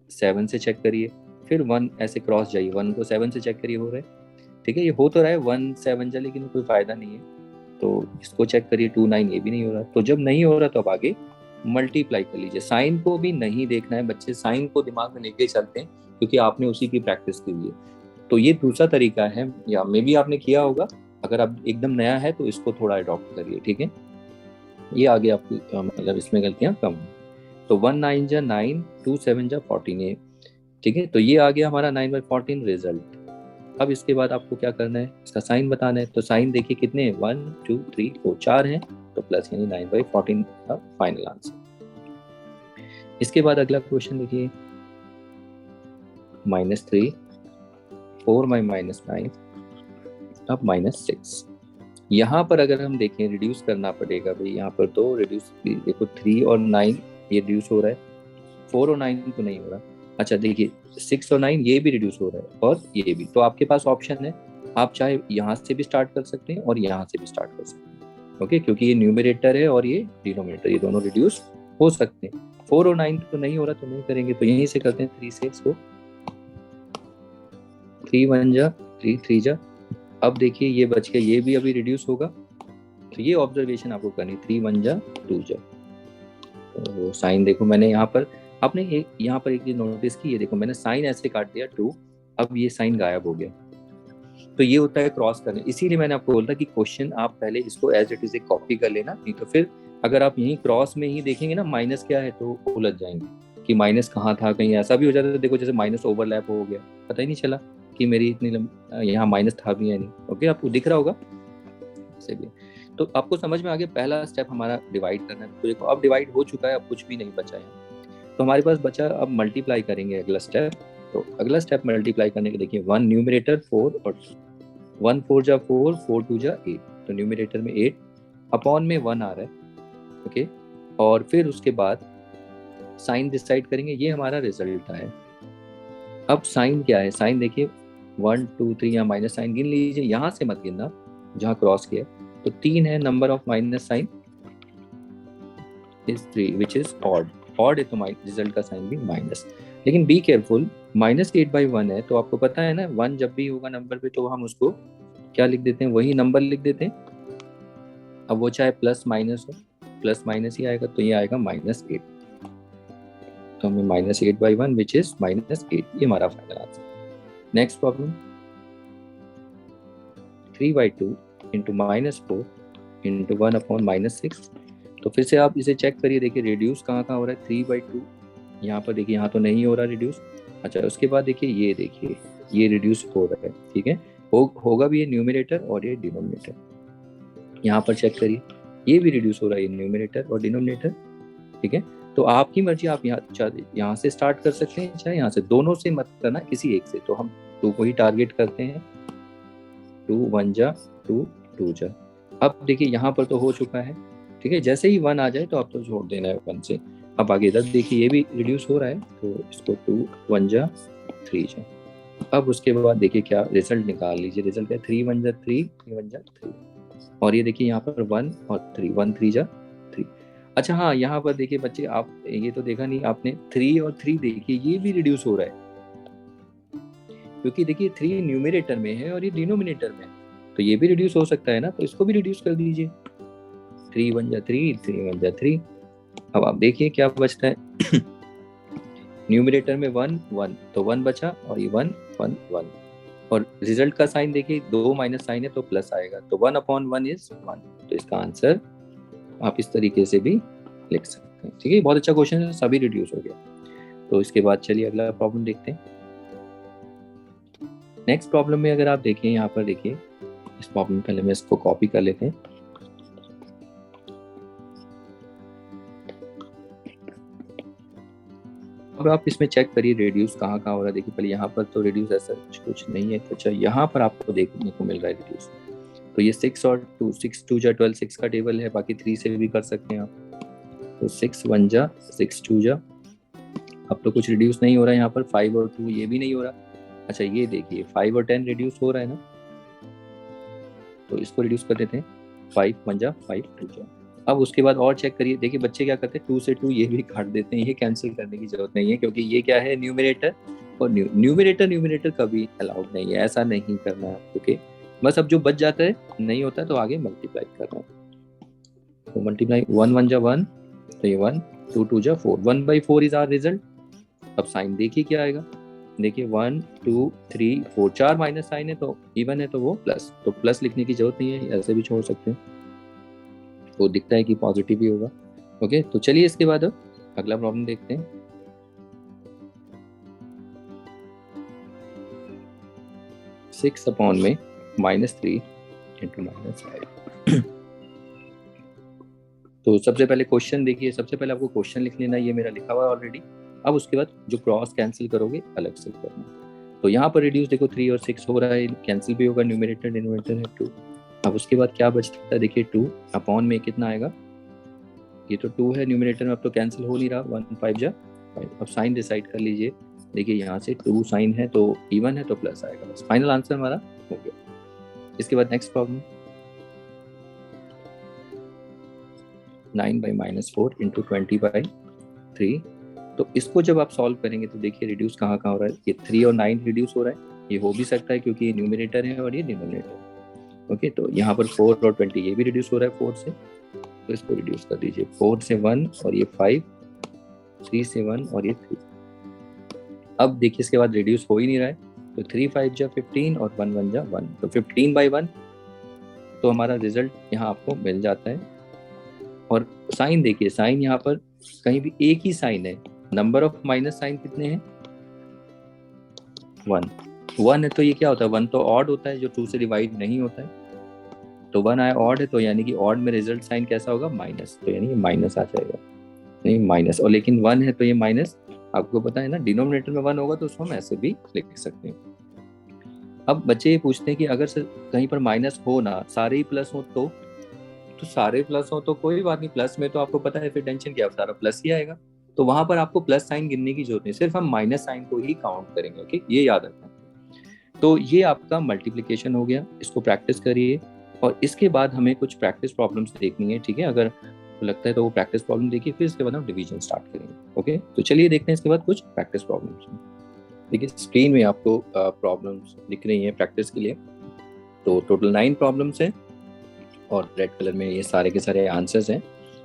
7 से चेक करिए, फिर 1 ऐसे क्रॉस जाइए, 1 को 7 से चेक करिए, हो रहा है, ठीक है, ये हो तो रहा है 1 7 जा, लेकिन कोई फायदा नहीं है, तो इसको चेक करिए 2 9, ये भी नहीं हो रहा। तो जब नहीं हो रहा तो अब आगे मल्टीप्लाई कर लीजिए। साइन को भी नहीं देखना है बच्चे, साइन को दिमाग में लेके चलते हैं क्योंकि आपने उसी की प्रैक्टिस की हुई है। तो ये दूसरा तरीका है, या मे भी आपने किया होगा, अगर आप एकदम नया है तो इसको थोड़ा अडॉप्ट करिए, ठीक है। ये आगे आपकी मतलब इसमें गलतियां कम है। तो 1 9 जा 9, 2 7 जा 14 है, ठीक है। तो ये आ गया हमारा 9/14 रिजल्ट। अब इसके बाद आपको क्या करना है, इसका साइन बताना है। तो साइन देखिए कितने 1 2 3 4 4 हैं, तो प्लस यानी 9/14 का फाइनल आंसर। इसके बाद अगला क्वेश्चन देखिए, -3 4/-9 अब -6। यहाँ पर अगर हम देखें रिड्यूस करना पड़ेगा भाई, यहाँ पर तो रिड्यूस देखो 3 और 9 ये रिड्यूस हो रहा है, 4 और 9 तो नहीं हो रहा। अच्छा देखिए 6 और 9 ये भी रिड्यूस हो रहा है और ये भी। तो आपके पास ऑप्शन है, आप चाहे यहाँ से भी स्टार्ट कर सकते हैं और यहाँ से भी स्टार्ट कर सकते हैं। ओके, क्योंकि ये न्यूमरेटर है और ये डिनोमिनेटर, ये दोनों रिड्यूस हो सकते हैं। 4 और 9 तो नहीं हो रहा तो नहीं करेंगे, तो यहीं से करते हैं 3 से इसको। 3 1 जा 3 3 जा। अब देखिए ये बच गया, ये भी अभी रिड्यूस होगा, तो ये ऑब्जर्वेशन आपको करनी, 3 1 जा 2 जा। तो साइन देखो मैंने यहाँ पर, आपने यहाँ पर एक चीज नोटिस की, ये देखो मैंने साइन ऐसे काट दिया 2, अब ये साइन गायब हो गया। तो ये होता है क्रॉस करने। इसीलिए मैंने आपको बोला कि क्वेश्चन आप पहले इसको एज इट इज एक कॉपी कर लेना, नहीं तो फिर अगर आप यहीं क्रॉस में ही देखेंगे ना माइनस क्या है तो उलझ जाएंगे कि माइनस कहाँ था। कहीं ऐसा भी हो जाता है, देखो जैसे माइनस ओवरलैप हो गया, पता ही नहीं चला कि मेरी इतनी यहाँ माइनस था भी या नहीं। ओके, आपको दिख रहा होगा से भी। तो आपको समझ में आ गया, पहला स्टेप हमारा डिवाइड करना है। तो देखो अब डिवाइड हो चुका है, अब कुछ भी नहीं बचा है। तो हमारे पास बचा अब मल्टीप्लाई करेंगे अगला स्टेप। तो अगला स्टेप मल्टीप्लाई करने के, देखिए 1 न्यूमरेटर 4 और 1 4 जा 4 4 2 जा 8, तो न्यूमरेटर में 8 अपॉन में 1 आ रहा है। ओके, और फिर उसके बाद साइन डिसाइड करेंगे, ये हमारा रिजल्ट आया। अब साइन क्या है, साइन देखिए 1 2 3 या माइनस साइन गिन लीजिए, यहाँ से मत गिनना जहाँ क्रॉस किया। तो 3 है, number of minus sign is 3 which is odd. Odd है तो रिजल्ट का साइन भी माइनस। लेकिन बी केयरफुल, -8/1 है, तो आपको पता है ना 1 जब भी होगा नंबर पे तो हम उसको क्या लिख देते हैं, वही नंबर लिख देते हैं। अब वो चाहे प्लस माइनस हो, प्लस माइनस ही आएगा, तो ये आएगा -8। तो हमें -8/1 विच इज -8, ये हमारा final answer. Next problem, 3/2 into -4 into 1/-6। तो फिर से आप इसे चेक करिए, देखिए रिड्यूस कहाँ कहाँ हो रहा है, 3/2 यहाँ पर देखिए, यहाँ तो नहीं हो रहा रिड्यूस। अच्छा उसके बाद देखिए ये रिड्यूस हो रहा है, ठीक है, होगा भी ये न्यूमरेटर और ये डिनोमिनेटर। यहाँ पर चेक करिए ये भी रिड्यूस हो रहा है, न्यूमरेटर और डिनोमिनेटर, ठीक है। तो आपकी मर्जी, आप यहाँ से स्टार्ट कर सकते हैं चाहे यहाँ से, दोनों से मत करना, किसी एक से। तो हम 2 को ही टारगेट करते हैं, 2 1 जा 2 2 जा। अब देखिए यहाँ पर तो हो चुका है, ठीक है, जैसे ही 1 आ जाए तो आप तो छोड़ देना है 1 से। अब आगे इधर देखिए ये भी रिड्यूस हो रहा है, तो इसको 2 1 जा 3 जा। अब उसके बाद देखिए क्या रिजल्ट निकाल लीजिए, रिजल्ट है 3 1 जा 3 3 1 जा 3। और ये देखिए यहाँ पर 1 और 3 1 3 जा 3। अच्छा हाँ, यहाँ पर देखिए बच्चे, आप ये तो देखा नहीं आपने, 3 और 3 देखिए ये भी रिड्यूस हो रहा है, क्योंकि देखिए 3 न्यूमरेटर में है और ये डिनोमिनेटर में है, तो ये भी रिड्यूस हो सकता है ना, तो इसको भी रिड्यूस कर दीजिए, 3 1 जा 3 3 1 जा 3। अब आप देखिए क्या बचता है न्यूमरेटर में 1 1, तो 1 बचा और ये 1 1 1। और रिजल्ट का साइन देखिए 2 माइनस साइन है तो प्लस आएगा, तो 1/1 इज 1। तो इसका आंसर आप इस तरीके से भी लिख सकते हैं, ठीक है। बहुत अच्छा क्वेश्चन है, सभी रिड्यूस हो गया। तो इसके बाद चलिए अगला प्रॉब्लम देखते हैं। नेक्स्ट प्रॉब्लम में अगर आप देखिए, यहाँ पर देखिए इस प्रॉब्लम, पहले मैं इसको कॉपी कर लेते हैं। अब आप इसमें चेक करिए रेड्यूस कहाँ कहाँ हो रहा है। देखिए पहले यहाँ पर तो रेड्यूस ऐसा कुछ नहीं है, अच्छा यहाँ पर आपको देखने को मिल रहा है रेड्यूस। तो ये 6 और 2, 6 2 जा 12, 6 का टेबल है, बाकी 3 से भी कर सकते हैं आप। तो 6 1 जा 6 2 जा, अब तो कुछ रिड्यूस नहीं हो रहा है यहाँ पर। 5 और 2 ये भी नहीं हो रहा। अच्छा ये देखिए 5 और 10 रिड्यूस हो रहा है ना, तो इसको रिड्यूस कर देते हैं, 5 1 जा 5 2 जा। अब उसके बाद और चेक करिए, देखिए बच्चे क्या करते हैं 2 से 2 ये भी काट देते हैं, ये कैंसिल करने की जरूरत नहीं है, क्योंकि ये क्या है न्यूमरेटर और न्यूमरेटर कभी अलाउड नहीं है, ऐसा नहीं करना है। ओके, बस अब जो बच जाता है नहीं होता है तो आगे मल्टीप्लाई करना है। तो मल्टीप्लाई 1 1 जा 1, तो ये 1 2 2 जा 4, 1/4 इज आवर रिजल्ट। अब साइन देखिए क्या आएगा, देखिए 1 2 3 4, 4 माइनस साइन है तो इवन है, तो वो प्लस, तो प्लस लिखने की जरूरत नहीं है, ऐसे भी छोड़ सकते हैं, वो दिखता है कि पॉजिटिव ही होगा। ओके, तो चलिए इसके बाद अब अगला प्रॉब्लम देखते हैं। 6 अपॉन में -3 इंटू -5। तो सबसे पहले क्वेश्चन देखिए, सबसे पहले आपको क्वेश्चन लिख लेना, ये मेरा लिखा हुआ है ऑलरेडी। अब उसके बाद जो क्रॉस कैंसिल करोगे अलग से करना। तो यहाँ पर रिड्यूस देखो 3 और 6 हो रहा है, कैंसिल भी होगा, न्यूमरेटर डिनोमिनेटर है 2। अब उसके बाद क्या बचता है देखिए 2 अपॉन में कितना आएगा, ये तो 2 है न्यूमरेटर में, अब तो कैंसिल हो नहीं रहा, 1 5 जा 5। अब साइन डिसाइड कर लीजिए, देखिए यहाँ से 2 साइन है तो इवन है तो प्लस आएगा, बस फाइनल आंसर हमारा हो गया। इसके बाद नेक्स्ट प्रॉब्लम 9/-4 इंटू 20/3। तो इसको जब आप सॉल्व करेंगे तो देखिए रिड्यूस कहाँ कहाँ हो रहा है, ये 3 और 9 रिड्यूस हो रहा है, ये हो भी सकता है क्योंकि ये न्यूमरेटर है और ये डिनोमिनेटर। ओके, तो यहाँ पर 4 और 20 ये भी रिड्यूस हो रहा है 4 से, तो इसको रिड्यूस कर दीजिए, 4 से 1 और ये 5, 3 से 1 और ये 3। अब देखिए इसके बाद रिड्यूस हो ही नहीं रहा है, तो 3 5 जा 15 और 1 1 जा 1, तो 15/1 तो हमारा रिजल्ट यहाँ आपको मिल जाता है। और साइन देखिए, साइन यहाँ पर कहीं भी एक ही साइन है, नंबर ऑफ माइनस साइन कितने हैं, 1 है, तो ये क्या होता है, 1 तो ऑड होता है जो 2 से डिवाइड नहीं होता है, तो 1 आया ऑड है, तो यानी कि ऑड में रिजल्ट साइन कैसा होगा, माइनस, तो यानी ये माइनस आ जाएगा, नहीं माइनस। और लेकिन 1 है तो ये माइनस, आपको पता है ना डिनोमिनेटर में 1 होगा तो उसको हम ऐसे भी लिख सकते हैं। अब बच्चे ये पूछते हैं कि अगर कहीं पर माइनस हो ना, सारे ही प्लस हो तो सारे प्लस हो तो कोई बात नहीं, प्लस में तो आपको पता है फिर टेंशन क्या, सारा प्लस ही आएगा, तो वहां पर आपको प्लस साइन गिनने की जरूरत नहीं, सिर्फ हम माइनस साइन को ही काउंट करेंगे। ओके, ये याद रखना। तो ये आपका मल्टीप्लिकेशन हो गया, इसको प्रैक्टिस करिए और इसके बाद हमें कुछ प्रैक्टिस प्रॉब्लम्स देखनी है, ठीक है, अगर लगता है तो वो प्रैक्टिस प्रॉब्लम देखिए, फिर इसके बाद हम डिवीजन स्टार्ट करेंगे। ओके, तो चलिए देखते हैं इसके बाद कुछ प्रैक्टिस प्रॉब्लम्स। देखिए स्क्रीन में आपको प्रॉब्लम्स दिख रही हैं प्रैक्टिस के लिए, तो टोटल 9 प्रॉब्लम्स हैं और रेड कलर में ये सारे के सारे आंसर्स हैं।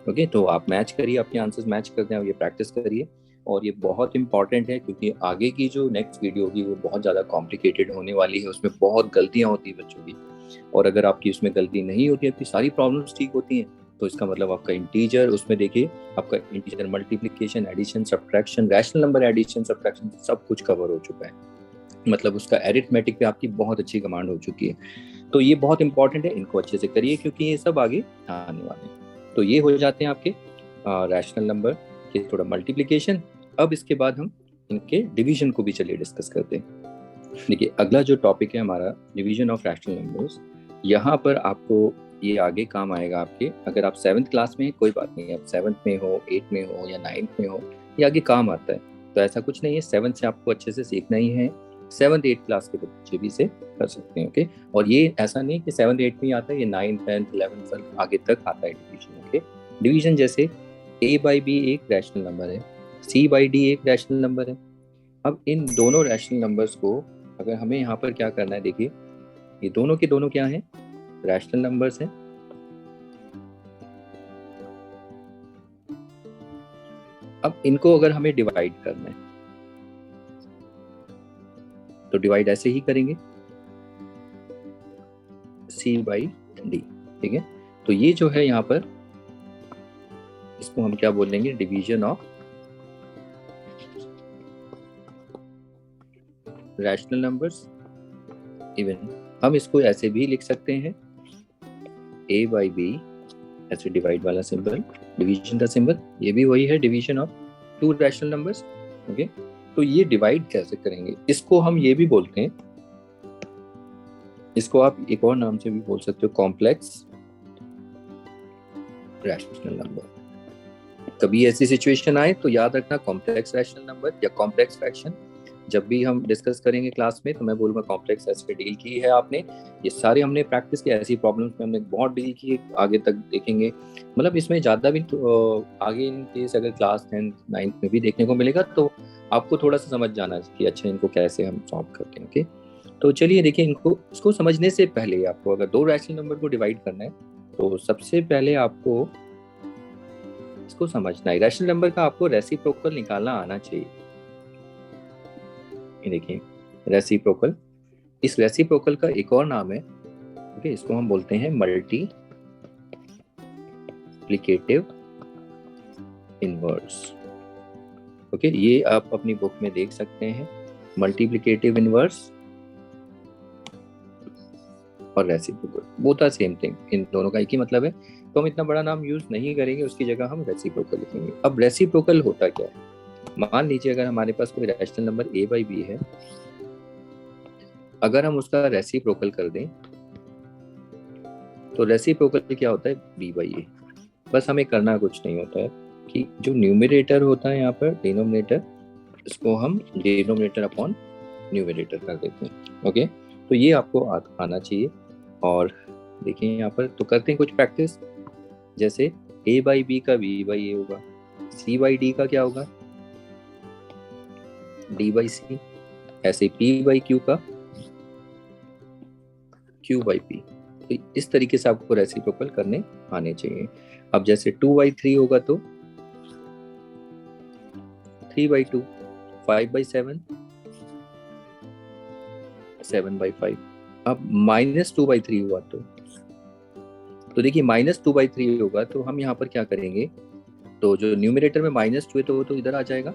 ओके, तो आप मैच करिए, अपने आंसर्स मैच करते हैं, ये प्रैक्टिस करिए। और ये बहुत इंपॉर्टेंट है क्योंकि आगे की जो नेक्स्ट वीडियो होगी वो बहुत ज़्यादा कॉम्प्लिकेटेड होने वाली है, उसमें बहुत गलतियाँ होती हैं बच्चों की, और अगर आपकी उसमें गलती नहीं होती है, आपकी सारी प्रॉब्लम्स ठीक होती हैं, तो इसका मतलब आपका इंटीजर, उसमें देखिए आपका integer multiplication, addition, subtraction, rational number addition subtraction सब कुछ कवर हो चुका है, मतलब उसका एरिथमेटिक पे आपकी बहुत अच्छी कमांड हो चुकी है। तो ये बहुत इंपॉर्टेंट है, इनको अच्छे से करिए क्योंकि ये सब आगे आने वाले हैं। तो ये हो जाते हैं आपके रैशनल नंबर के थोड़ा मल्टीप्लिकेशन। अब इसके बाद हम इनके डिवीजन को भी चलिए डिस्कस करते हैं। देखिए अगला जो टॉपिक है हमारा डिवीजन ऑफ रैशनल नंबर्स, यहाँ पर आपको ये आगे काम आएगा आपके, अगर आप 7th क्लास में कोई बात नहीं, आप 7th में हो, 8th में हो या 9th में हो, ये आगे काम आता है। तो ऐसा कुछ नहीं है, 7th से आपको अच्छे से सीखना ही है, 7th 8th क्लास के बच्चे भी इसे कर सकते हैं। ओके, और ये ऐसा नहीं कि 7th 8th में ही आता है, ये 9th 10th 11th 12th आगे तक आता है डिवीजन। ओके, डिवीजन जैसे a/b एक रैशनल नंबर है, c/d एक रैशनल नंबर है। अब इन दोनों रैशनल नंबर्स को अगर हमें यहाँ पर क्या करना है, देखिए ये दोनों के दोनों क्या हैं, रैशनल नंबर्स हैं। अब इनको अगर हमें डिवाइड करना है तो डिवाइड ऐसे ही करेंगे, c/d, ठीक है। तो ये जो है यहाँ पर इसको हम क्या बोलेंगे, division of rational numbers even. हम इसको ऐसे भी लिख सकते हैं, a/b ऐसे डिवाइड वाला सिंबल, डिवीजन का सिंबल, ये भी वही है, division of 2 rational numbers. Okay, तो ये डिवाइड कैसे करेंगे, इसको हम ये भी बोलते हैं, इसको आप एक और नाम से भी बोल सकते हो, कॉम्प्लेक्स रैशनल नंबर। कभी ऐसी सिचुएशन आए तो याद रखना कॉम्प्लेक्स रैशनल नंबर या कॉम्प्लेक्स फ्रैक्शन, जब भी हम डिस्कस करेंगे क्लास में तो मैं बोलूँगा कॉम्प्लेक्स ऐसे डील की है आपने, ये सारे हमने प्रैक्टिस की, ऐसी प्रॉब्लम्स में हमने बहुत डील की, आगे तक देखेंगे, मतलब इसमें ज़्यादा भी तो आगे इन केस अगर क्लास 10th 9th में भी देखने को मिलेगा तो आपको थोड़ा सा समझ जाना कि अच्छा इनको कैसे हम सॉल्व करते हैं। ओके, तो चलिए देखिए, इसको समझने से पहले आपको अगर 2 रैशनल नंबर को डिवाइड करना है तो सबसे पहले आपको इसको समझना है, रैशनल नंबर का आपको रेसिप्रोकल निकालना आना चाहिए। देखिए रेसिप्रोकल, इस रेसिप्रोकल का एक और नाम है, ओके, इसको हम बोलते हैं मल्टीप्लिकेटिव इनवर्स। ओके, ये आप अपनी बुक में देख सकते हैं, मल्टीप्लिकेटिव इनवर्स और reciprocal, both are same thing, इन दोनों का एक ही मतलब है। तो हम इतना बड़ा नाम यूज नहीं करेंगे, उसकी जगह हम रेसिप्रोकल लिखेंगे। अब रेसिप्रोकल होता क्या है, मान लीजिए अगर हमारे पास कोई rational number a by B है, अगर हम उसका रेसिप्रोकल कर दें तो रेसिप्रोकल क्या होता है, b बाई ए। बस हमें करना कुछ नहीं होता है कि जो न्यूमरेटर होता है यहाँ पर डिनोमिनेटर, इसको हम डिनोमिनेटर अपॉन न्यूमरेटर कर देते हैं। ओके, तो ये आपको आना चाहिए। और देखिए यहाँ पर तो करते हैं कुछ प्रैक्टिस, जैसे a बाई बी का b बाई ए होगा, c बाई डी का क्या होगा, d बाई सी, ऐसे p बाई क्यू का q बाई p। तो इस तरीके से आपको रेसिप्रोकल करने आने चाहिए। अब जैसे 2 बाई 3 होगा तो 3 बाई 2, 5 बाई 7, 7 बाई 5। अब -2 बाई 3 हुआ तो देखिए -2 बाई 3 होगा तो हम यहाँ पर क्या करेंगे, तो जो न्यूमरेटर में -2 है तो वो तो इधर आ जाएगा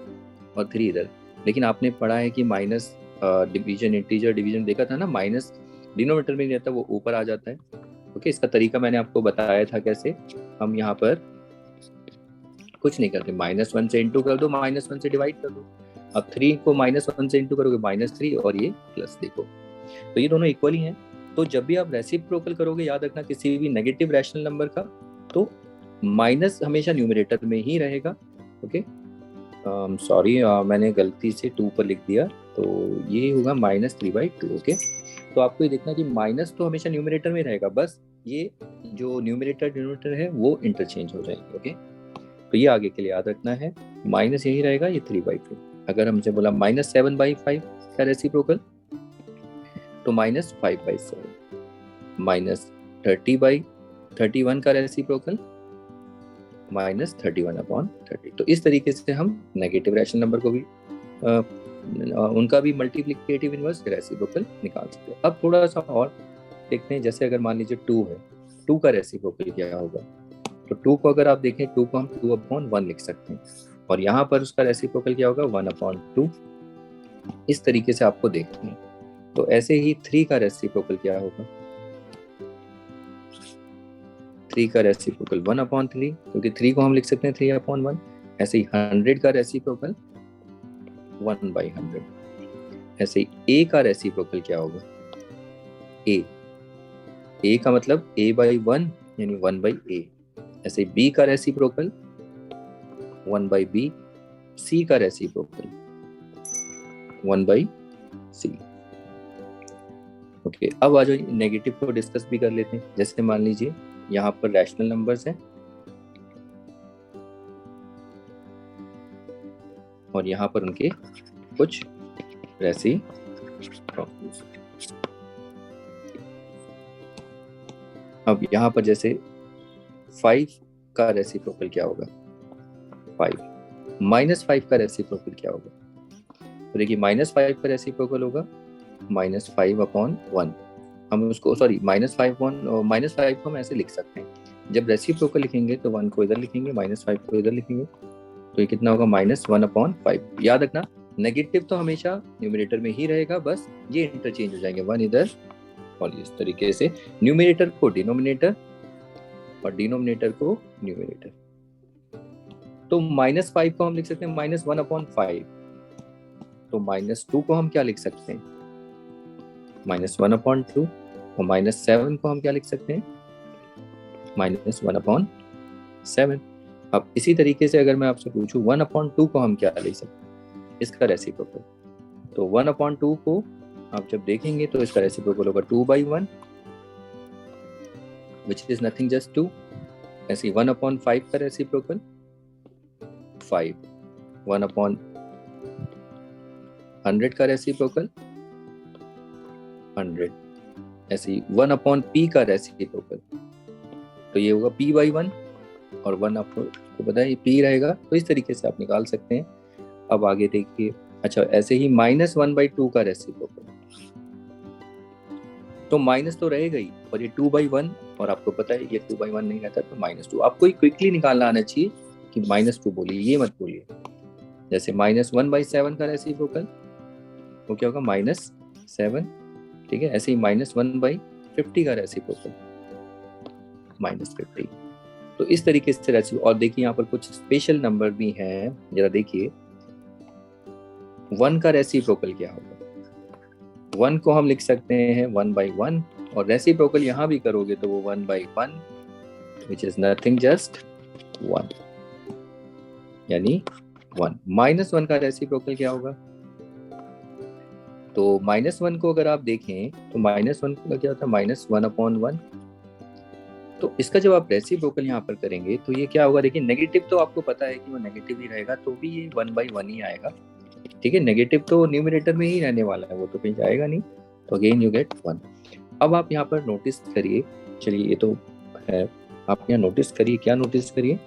और 3 इधर। लेकिन आपने पढ़ा है कि माइनस डिवीजन, इंटीजर डिवीजन देखा था ना, माइनस डिनोमिनेटर में नहीं रहता, वो ऊपर आ जाता है। ओके, इसका तरीका मैंने आपको बताया था कैसे। हम यहाँ पर कुछ नहीं करते, -1 से इंटू कर दो, -1 से डिवाइड कर दो। अब 3 को -1 से इंटू करोगे -3, और ये प्लस, देखो तो ये दोनों इक्वल ही हैं। तो जब भी आप रेसिप्रोकल करोगे, याद रखना किसी भी नेगेटिव रैशनल नंबर का, तो माइनस हमेशा न्यूमरेटर में ही रहेगा। ओके, सॉरी मैंने गलती से 2 पर लिख दिया, तो ये होगा -3/2। ओके, तो आपको ये देखना कि माइनस तो हमेशा न्यूमरेटर में रहेगा, बस ये जो न्यूमरेटर डिनोमिनेटर है वो इंटरचेंज हो जाएंगे। ओके, तो ये आगे के लिए याद रखना है, माइनस यही रहेगा, ये 3/2। अगर हमसे बोला -7/5 का रेसिप्रोकल, तो -5/7, -30/31 का रेसिप्रोकल, -31/30। तो इस तरीके से हम नेगेटिव रैशनल नंबर को भी उनका भी मल्टीप्लिकेटिव इनवर्स रेसिप्रोकल निकाल सकते हैं। अब थोड़ा सा और देखते हैं, जैसे अगर मान लीजिए 2 है, 2 का रेसिप्रोकल क्या होगा, तो 2 को अगर आप देखें, 2 को हम 2/1 लिख सकते हैं, और यहाँ पर उसका रेसिप्रोकल क्या होगा, 1/2। इस तरीके से आपको देखते हैं। तो ऐसे ही 3 का रेसिप्रोकल क्या होगा, 3 का रेसिप्रोकल 1/3, क्योंकि 3 को हम लिख सकते हैं 3/1। ऐसे ही 100 का रेसिप्रोकल 1/100। ऐसे ही a का रेसिप्रोकल क्या होगा, a का मतलब a/1 यानी 1/a। ऐसे b का रेसिप्रोकल 1/b, c का रेसिप्रोकल 1/c। ओके, अब आ जाओ नेगेटिव को डिस्कस भी कर लेते हैं। जैसे मान लीजिए यहाँ पर रैशनल नंबर्स हैं और यहाँ पर उनके कुछ रेसिप्रोकल्स। अब यहाँ पर जैसे 5 का रेसिप्रोकल क्या होगा, 5। -5 का रेसिप्रोकल क्या होगा, तो देखिए -5 का रेसिप्रोकल होगा -5/1। हम उसको सॉरी -5 को हम ऐसे लिख सकते हैं, जब रेसिप्रोकल लिखेंगे तो 1 को इधर लिखेंगे, -5 को इधर लिखेंगे, तो ये कितना होगा, -1/5। याद रखना नेगेटिव तो हमेशा न्यूमरेटर में ही रहेगा, बस ये इंटरचेंज हो जाएंगे, 1 इधर और इस तरीके से, न्यूमरेटर को डिनोमिनेटर और डिनोमिनेटर को न्यूमरेटर। तो -5 को हम लिख सकते हैं -1/5। तो -2 को हम क्या लिख सकते हैं, -1/2। और -7 को हम क्या लिख सकते हैं, -1/7। अब इसी तरीके से अगर मैं आपसे पूछूं 1/2 को हम क्या लिख सकते हैं, इसका रेसिप्रोकल, तो 1/2 को आप जब देखेंगे तो इसका रेसिप्रोकल होगा 2/1, which is nothing just 2। ऐसे 1/5 का रेसिप्रोकल 5, 1/100 का रेसिप्रोकल 100। ऐसे ही 1/p का रेसिप्रोकल, तो ये होगा p/1, और 1 आपको पता है ये p रहेगा, तो इस तरीके से आप निकाल सकते हैं। अब आगे देखिए, अच्छा ऐसे ही -1/2 का रेसिप्रोकल, तो माइनस तो रहेगा ही, और ये 2/1, और आपको पता है ये 2/1 नहीं रहता, तो -2। आपको ही क्विकली निकालना आना चाहिए कि -2 बोलिए, ये मत बोलिए। जैसे -1/7 का रेसिप्रोकल वो क्या होगा, -7, ठीक है। ऐसे ही -1/5 50 का रेसिप्रोकल -50। तो इस तरीके से रेसिप्रोकल। और देखिए यहाँ पर कुछ स्पेशल नंबर भी हैं, जरा देखिए 1 का रेसिप्रोकल क्या होगा। 1 को हम लिख सकते हैं 1/1, और रेसिप्रोकल यहाँ भी करोगे तो वो 1/1 which is nothing just 1, यानी 1। -1 का रेसिप्रोकल क्या होगा, तो -1 को अगर आप देखें तो -1 का क्या होता है, -1/1। तो इसका जब आप रेसिप्रोकल यहाँ पर करेंगे तो ये क्या होगा, देखिए नेगेटिव तो आपको पता है कि वो नेगेटिव ही रहेगा, तो भी ये 1/1 ही आएगा। ठीक है, नेगेटिव तो न्यूमरेटर में ही रहने वाला है, वो तो कहीं जाएगा नहीं। तो अगेन यू गेट 1। अब आप यहाँ पर नोटिस करिए, चलिए ये तो है, आप यहाँ नोटिस करिए, क्या नोटिस करिए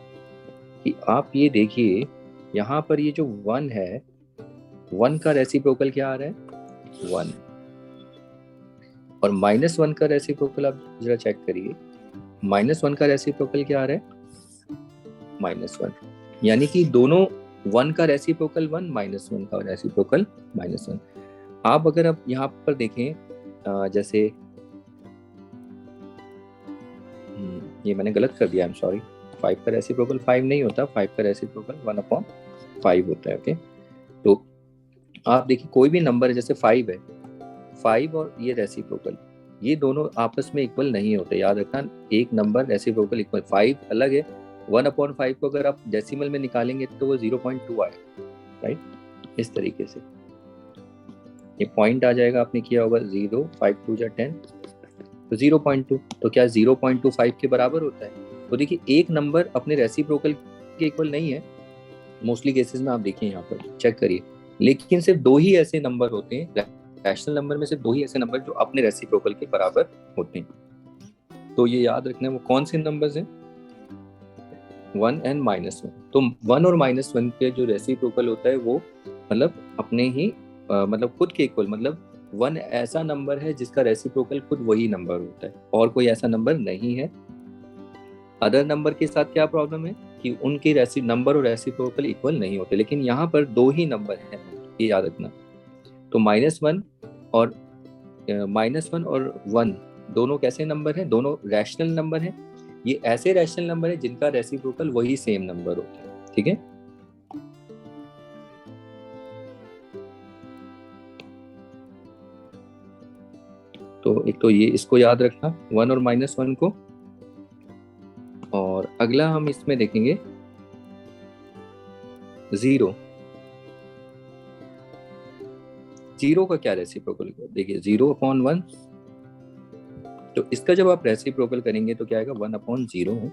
कि आप ये देखिए यहाँ पर ये जो 1 है, 1 का रेसिप्रोकल क्या आ रहा है 1, और -1 का रेसिप्रोकल आप जरा चेक करिए, -1 का रेसिप्रोकल क्या आ रहा है -1, यानी कि दोनों 1 का रेसिप्रोकल 1, -1 का रेसिप्रोकल -1। आप अगर अब यहाँ पर देखें जैसे ये मैंने गलत कर दिया, आई एम सॉरी, 5 का रेसिप्रोकल 5 नहीं होता, 5 का रेसिप्रोकल 1/5 होता है। ओके, तो आप देखिए कोई भी नंबर है, जैसे 5 है, 5 और ये रेसिप्रोकल, ये दोनों आपस में इक्वल नहीं होते, याद रखना। एक नंबर रेसिप्रोकल इक्वल, 5 अलग है, 1/5 को अगर आप डेसिमल में निकालेंगे तो वो 0.2 आएगा, राइट। इस तरीके से ये पॉइंट आ जाएगा, आपने किया होगा 0, 5 2 जा 10, तो 0.2, तो क्या 0.25 के बराबर होता है। तो देखिए एक नंबर अपने रेसिप्रोकल के इक्वल नहीं है, मोस्टली केसेस में आप देखिए यहाँ पर चेक करिए, लेकिन सिर्फ 2 ही ऐसे नंबर होते हैं, रैशनल नंबर में सिर्फ 2 ही ऐसे नंबर जो अपने रेसिप्रोकल के बराबर होते हैं। तो ये याद रखना है, वो कौन से नंबर्स हैं, 1 एंड -1। तो 1 और -1 के जो रेसिप्रोकल होता है वो मतलब अपने ही मतलब खुद के इक्वल, मतलब 1 ऐसा नंबर है जिसका रेसिप्रोकल खुद वही नंबर होता है, और कोई ऐसा नंबर नहीं है। अदर नंबर के साथ क्या प्रॉब्लम है कि उनके नंबर और रेसिप्रोकल इक्वल नहीं होते, लेकिन यहाँ पर 2 ही नंबर हैं, ये याद रखना। तो -1 और -1 दोनों कैसे नंबर हैं, दोनों रैशनल नंबर हैं। ये ऐसे रैशनल नंबर है जिनका रेसिप्रोकल वही सेम नंबर होता है, ठीक है। तो एक तो ये इसको याद रखना, 1 और -1 को। और अगला हम इसमें देखेंगे 0 का क्या रेसिप्रोकल, देखिए 0/1, तो इसका जब आप रेसिप्रोकल करेंगे तो क्या आएगा 1/0।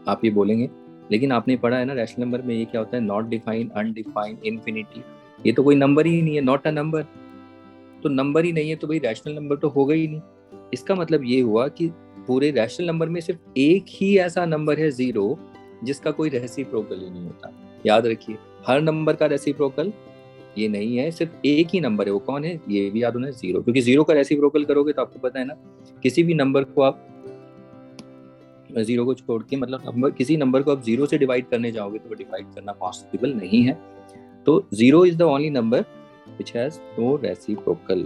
आप ये बोलेंगे लेकिन आपने पढ़ा है ना रैशनल नंबर में ये क्या होता है, नॉट डिफाइन, अनडिफाइंड, इन्फिनिटी, ये तो कोई नंबर ही नहीं है, नॉट अ नंबर। तो नंबर ही नहीं है तो भाई रैशनल नंबर तो होगा ही नहीं। इसका मतलब ये हुआ कि पूरे रैशनल नंबर में सिर्फ एक ही ऐसा नंबर है 0 जिसका कोई रेसिप्रोकल ही नहीं होता। याद रखिए हर नंबर का रेसिप्रोकल ये नहीं है, सिर्फ एक ही नंबर है, वो कौन है, ये भी याद होना है 0, क्योंकि 0 का रेसिप्रोकल करोगे तो आपको पता है ना, किसी भी नंबर को आप 0 को छोड़ के, मतलब किसी नंबर को आप 0 से डिवाइड करने जाओगे तो वो डिवाइड करना पॉसिबल नहीं है। तो 0 is the only number which has no reciprocal।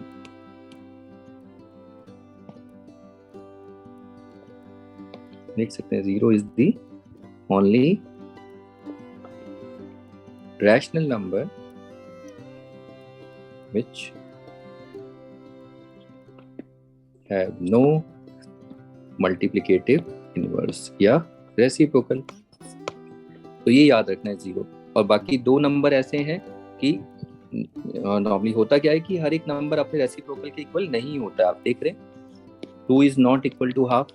देख सकते हैं 0 is the only rational number which have no multiplicative inverse या reciprocal। तो ये याद रखना है 0। और बाकी 2 नंबर ऐसे हैं कि नॉर्मली होता क्या है कि हर एक नंबर अपने रेसिप्रोकल के इक्वल नहीं होता है। आप देख रहे हैं 2 is not equal to half,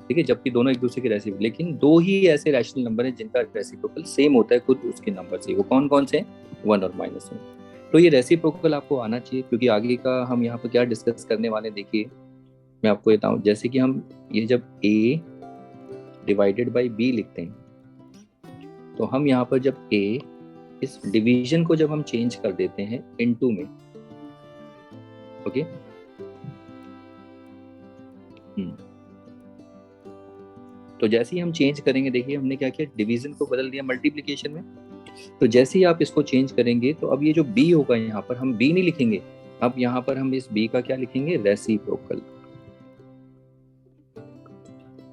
ठीक है, जबकि दोनों एक दूसरे के रेसिप्रोकल, लेकिन 2 ही ऐसे रैशनल नंबर हैं जिनका रेसिप्रोकल सेम होता है खुद उसके नंबर से। वो कौन कौन से, 1 और -1। तो ये रेसिप्रोकल आपको आना चाहिए, क्योंकि आगे का हम यहाँ पर क्या डिस्कस करने वाले देखिए मैं आपको बताऊँ। जैसे कि हम ये जब a डिवाइडेड बाई b लिखते हैं तो हम यहाँ पर जब a इस डिवीजन को जब हम चेंज कर देते हैं इनटू में, ओके, तो जैसे ही हम चेंज करेंगे, देखिए हमने क्या किया, डिवीजन को बदल दिया मल्टीप्लिकेशन में। तो जैसे ही आप इसको चेंज करेंगे तो अब ये जो b होगा यहाँ पर हम b नहीं लिखेंगे, अब यहाँ पर हम इस b का क्या लिखेंगे, रेसिप्रोकल।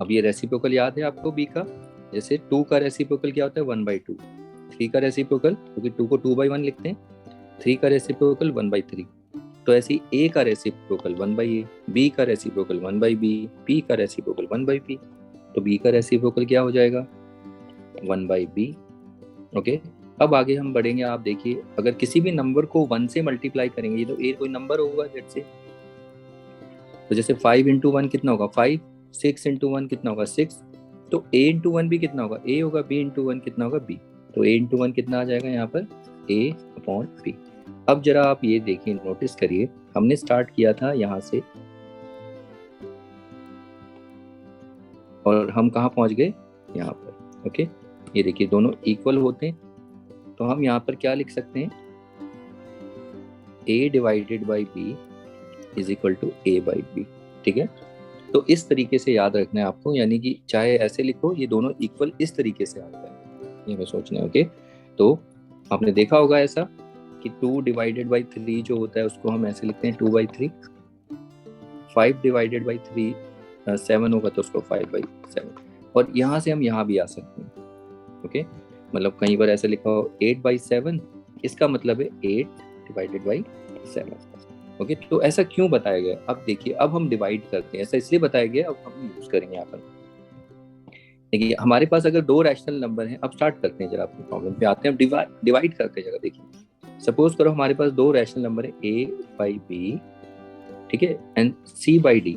अब ये रेसिप्रोकल याद है आपको बी का, जैसे 2 का रेसिप्रोकल क्या होता है 1/2, 3 का रेसिप्रोकल क्योंकि 2 को 2/1 लिखते हैं, 3 का रेसिप्रोकल 1/3। तो ऐसे ए का रेसिप्रोकल 1/a, बी का रेसिप्रोकल 1/b, पी का रेसिप्रोकल 1/p। तो बी का रेसिप्रोकल क्या हो जाएगा 1/b। ओके, अब आगे हम बढ़ेंगे। आप देखिए अगर किसी भी नंबर को 1 से मल्टीप्लाई करेंगे, तो ए कोई नंबर होगा लेट्स से, तो जैसे 5 × 1 कितना होगा 5, 6 × 1 कितना होगा 6, तो a × 1 भी कितना होगा a होगा, b × 1 कितना होगा b। तो a × 1 कितना आ जाएगा यहाँ पर a/b। अब जरा आप ये देखिए, नोटिस करिए, हमने स्टार्ट किया था यहाँ से और हम कहाँ पहुँच गए यहाँ पर। ओके, ये देखिए दोनों इक्वल होते हैं, तो हम यहाँ पर क्या लिख सकते हैं a/b = a/b। ठीक है, तो इस तरीके से याद रखना है आपको, यानी कि चाहे ऐसे लिखो, ये दोनों इक्वल इस तरीके से आता है, ये हमें सोचना है। ओके, तो आपने देखा होगा ऐसा कि 2/3 जो होता है उसको हम ऐसे लिखते हैं 2/3, 5/3 7 होगा तो उसको 5/7, और यहाँ से हम यहाँ भी आ सकते हैं। ओके, मतलब कई बार ऐसे लिखा हो 8/7, इसका मतलब है 8/7। ओके, तो ऐसा क्यों बताया गया? अब देखिए, अब हम डिवाइड करते हैं, ऐसा इसलिए बताया गया, अब हम यूज करेंगे यहाँ पर। देखिए हमारे पास अगर 2 रैशनल नंबर हैं, अब स्टार्ट करते हैं, जरा अपनी प्रॉब्लम पे आते हैं, डिवाइड करते हैं। जरा देखिए, सपोज करो हमारे पास 2 रैशनल नंबर है a/b, ठीक है, एंड c/d।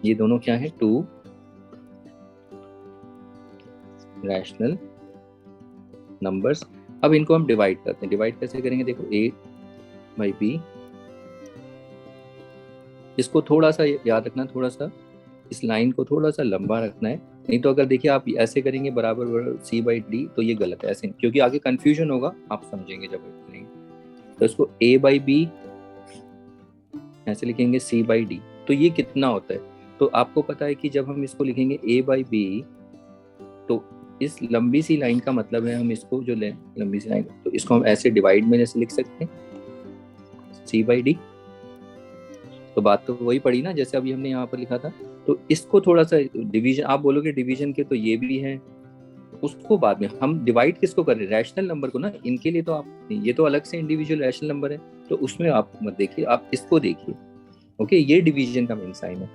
ये दोनों क्या है 2 रैशनल नंबर्स। अब इनको हम डिवाइड करते हैं। डिवाइड कैसे करेंगे? देखो a/b, इसको थोड़ा सा याद रखना, थोड़ा सा इस लाइन को थोड़ा सा लंबा रखना है, नहीं तो अगर देखिए आप ऐसे करेंगे बराबर c/d तो ये गलत है, ऐसे, क्योंकि आगे कंफ्यूजन होगा, आप समझेंगे जब करेंगे। तो इसको a/b ऐसे लिखेंगे, c/d, तो ये कितना होता है? तो आपको पता है कि जब हम इसको लिखेंगे a/b, तो इस लंबी सी लाइन का मतलब है, हम इसको जो लंबी सी लाइन, तो इसको हम ऐसे डिवाइड में जैसे लिख सकते हैं c/d। तो बात तो वही पड़ी ना, जैसे अभी हमने यहाँ पर लिखा था। तो इसको थोड़ा सा डिवीजन, आप बोलोगे डिवीजन के तो ये भी है, उसको बाद में हम डिवाइड किसको कर रहे हैं? रैशनल नंबर को ना, इनके लिए तो आप, ये तो अलग से इंडिविजुअल रैशनल नंबर है, तो उसमें आप मत देखिए, आप इसको देखिए। ओके, ये डिवीजन का मेन साइन है,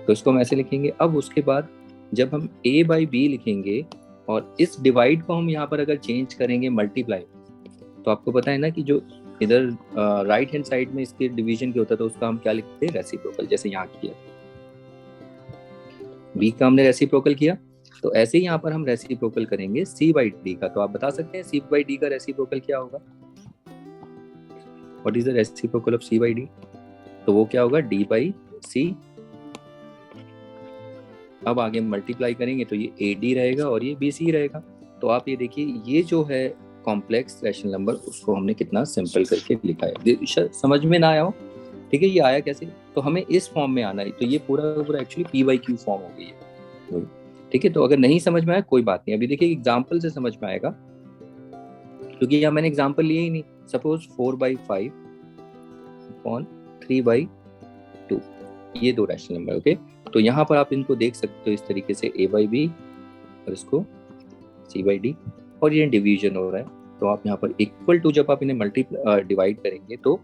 तो इसको हम ऐसे लिखेंगे। अब उसके बाद जब हम a/b लिखेंगे और इस डिवाइड को हम यहाँ पर अगर चेंज करेंगे मल्टीप्लाई, तो आपको पता है ना कि जो इधर राइट हैंड साइड में इसके डिवीजन के होता है, तो उसका हम क्या लिखते हैं? रेसिप्रोकल, जैसे यहाँ किया b का हमने रेसिप्रोकल किया, तो ऐसे ही यहाँ पर हम रेसिप्रोकल करेंगे c/d का। तो आप बता सकते हैं c/d का रेसिप्रोकल क्या होगा? What is the reciprocal of c/d? तो वो क्या होगा d/c। अब आगे मल्टीप्लाई करेंगे तो ये AD रहेगा और ये BC रहेगा। तो आप ये देखिए, ये जो है कॉम्प्लेक्स रैशनल नंबर, उसको हमने कितना सिंपल करके लिखा है। समझ में ना आया हो, ठीक है, ये आया कैसे? तो हमें इस फॉर्म में आना है, तो ये पूरा एक्चुअली p/q फॉर्म हो गई है। ठीक है, तो अगर नहीं समझ में आया कोई बात नहीं, अभी देखिए एग्जाम्पल से समझ में आएगा, क्योंकि यहाँ मैंने एग्जाम्पल लिए ही नहीं। सपोज 4/5 अपॉन 3/2, ये 2 रैशनल नंबर। ओके, तो यहाँ पर आप इनको देख सकते हो इस तरीके से a/b और इसको c/d, और ये डिवीजन हो रहा है। तो आप यहाँ पर इक्वल टू, जब आप इन्हें डिवाइड करेंगे तो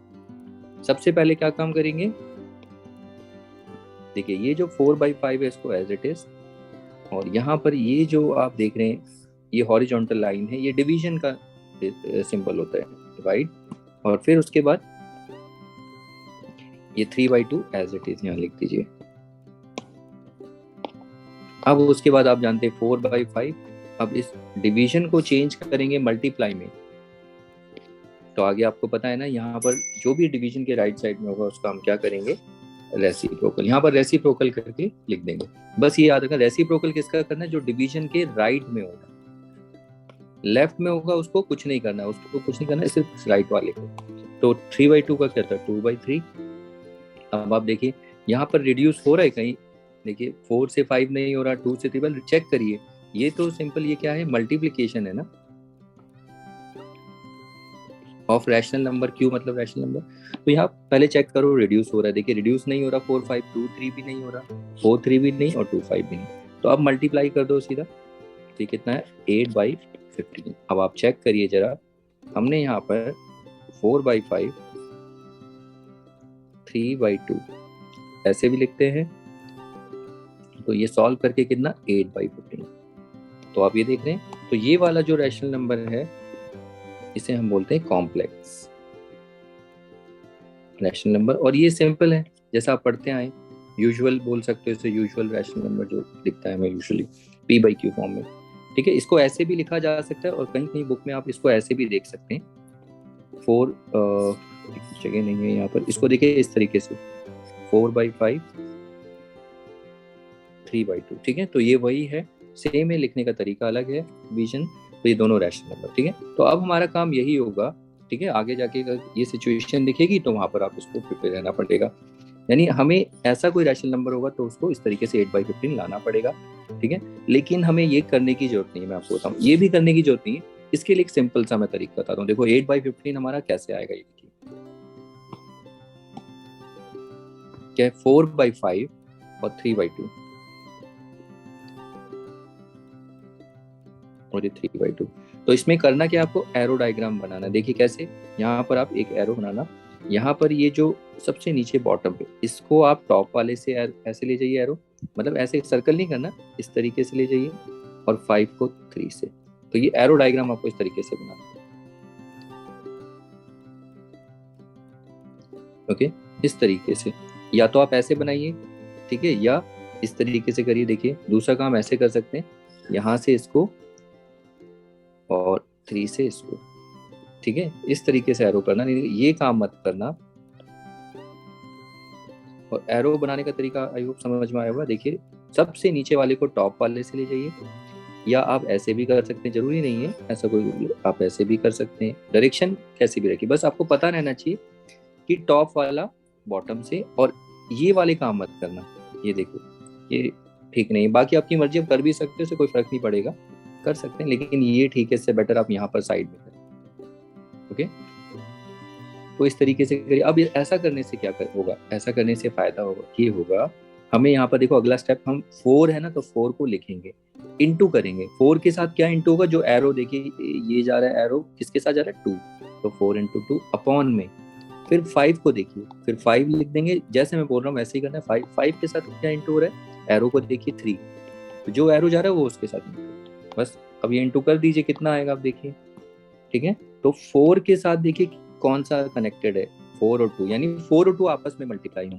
सबसे पहले क्या काम करेंगे? देखिए ये जो 4/5 है इसको एज इट इज, और यहाँ पर ये जो आप देख रहे हैं ये हॉरिजॉन्टल लाइन है, ये डिवीजन का सिंबल होता है, डिवाइड, और फिर उसके बाद ये 3/2 एज इट इज यहाँ लिख दीजिए। अब उसके बाद आप जानते हैं 4/5, अब इस डिवीजन को चेंज करेंगे मल्टीप्लाई में, तो आगे आपको पता है ना, यहाँ पर जो भी डिवीजन के राइट साइड में होगा उसका हम क्या करेंगे? रेसिप्रोकल। यहाँ पर रेसिप्रोकल करके लिख देंगे। बस ये याद रखना, रेसिप्रोकल किसका करना है? जो डिवीजन के राइट में होगा, लेफ्ट में होगा उसको कुछ नहीं करना, उसको कुछ नहीं करना, सिर्फ राइट वाले को। तो 3/2 का क्या था? 2/3। अब आप देखिए यहाँ पर रिड्यूस हो रहा है कहीं, देखिए 4 से 5 नहीं हो रहा, 2 से 3, चेक करिए, ये तो सिंपल, ये क्या है? मल्टीप्लिकेशन है ना। ऑफ रैशनल नंबर, क्यू मतलब रैशनल नंबर। तो यहाँ पहले चेक करो रिड्यूस हो रहा है, देखिए रिड्यूस नहीं हो रहा, 4 5 2 3 भी नहीं हो रहा, 4 3 भी नहीं और 2 5 भी नहीं। तो अब मल्टीप्लाई कर दो सीधा, तो ये कितना है 8/15। अब आप चेक करिए जरा, हमने यहाँ पर 4/5 3/2 ऐसे भी लिखते हैं, तो ये सॉल्व करके कितना 8/15। तो आप ये देख रहे हैं, तो ये वाला जो रैशनल नंबर है इसे हम बोलते हैं कॉम्प्लेक्स रैशनल नंबर, और ये सिंपल है जैसा आप पढ़ते आए, यूजुअल बोल सकते हो इसे, यूजुअल रैशनल नंबर जो लिखता है मैं यूजुअली p/q फॉर्म में। ठीक है, इसको ऐसे भी लिखा जा सकता है और कहीं कहीं बुक में आप इसको ऐसे भी देख सकते हैं। 4 जगह नहीं है यहाँ पर, इसको देखिए इस तरीके से 4/5 3/2। ठीक है, तो ये वही है, सेम है, लिखने का तरीका अलग है, डिवीजन। तो ये दोनों रैशनल नंबर। ठीक है, तो अब हमारा काम यही होगा। ठीक है, आगे जाके अगर ये सिचुएशन दिखेगी तो वहां पर आप उसको प्रिपेयर रहना पड़ेगा, यानी हमें ऐसा कोई रैशनल नंबर होगा तो उसको इस तरीके से 8/15 लाना पड़ेगा। ठीक है, लेकिन हमें ये करने की जरूरत नहीं है, मैं आपको बताऊं ये भी करने की जरूरत नहीं है। इसके लिए एक सिंपल सा मैं तरीका बताता हूँ। देखो 8/15 हमारा कैसे आएगा, ये देखिए क्या है, 4/5 और 3/2 और ये 3/2। तो इसमें करना क्या, आपको एरो डायग्राम बनाना। देखिए कैसे, यहाँ पर आप एक एरो बनाना, यहाँ पर ये जो सबसे नीचे बॉटम पे, इसको आप टॉप वाले से ऐसे ले जाइए एरो, मतलब ऐसे सर्कल नहीं करना, इस तरीके से ले जाइए, और 5 को 3 से। तो ये एरो डायग्राम आपको इस तरीके से बनाना। ओके, इस तरीके से, या तो आप ऐसे बनाइए, ठीक है, या इस तरीके से करिए। देखिए दूसरा काम ऐसे कर सकते हैं, यहाँ से इसको और 3 से इसको। ठीक है, इस तरीके से एरो करना, नहीं ये काम मत करना। और एरो बनाने का तरीका आई होप समझ में आया होगा। देखिए सबसे नीचे वाले को टॉप वाले से ले जाइए, या आप ऐसे भी कर सकते हैं, जरूरी नहीं है ऐसा कोई, आप ऐसे भी कर सकते हैं, डायरेक्शन कैसे भी रखिए, बस आपको पता रहना चाहिए कि टॉप वाला बॉटम से, और ये वाले काम मत करना। ये देखो ये ठीक नहीं, बाकी आपकी मर्जी, आप कर भी सकते हो, कोई फर्क नहीं पड़ेगा, कर सकते हैं, लेकिन ये ठीक है, इससे बेटर आप यहाँ पर साइड में करें। ओके, तो इस तरीके से करिए। अब ऐसा करने से क्या होगा, ऐसा करने से फायदा होगा, ये होगा हमें यहाँ पर देखो अगला स्टेप, हम 4 है ना, तो 4 को लिखेंगे, इंटू करेंगे। 4 के साथ क्या इंटू होगा, जो एरो देखिए ये जा रहा है, एरो किसके साथ जा रहा है 2, तो 4 × 2 अपॉन में, फिर 5 को देखिए, फिर 5 लिख देंगे, जैसे मैं बोल रहा हूँ वैसे ही करना है। 5 के साथ क्या इंटू हो रहा है, एरो को देखिए 3, तो जो एरो जा रहा है वो उसके साथ इंटू, बस। अब ये इंटू कर दीजिए, कितना आएगा आप देखिए। ठीक है, तो 4 के साथ देखिए कौन सा कनेक्टेड है, 4 और 2, यानी 4 और 2 आपस में मल्टीप्लाई हों।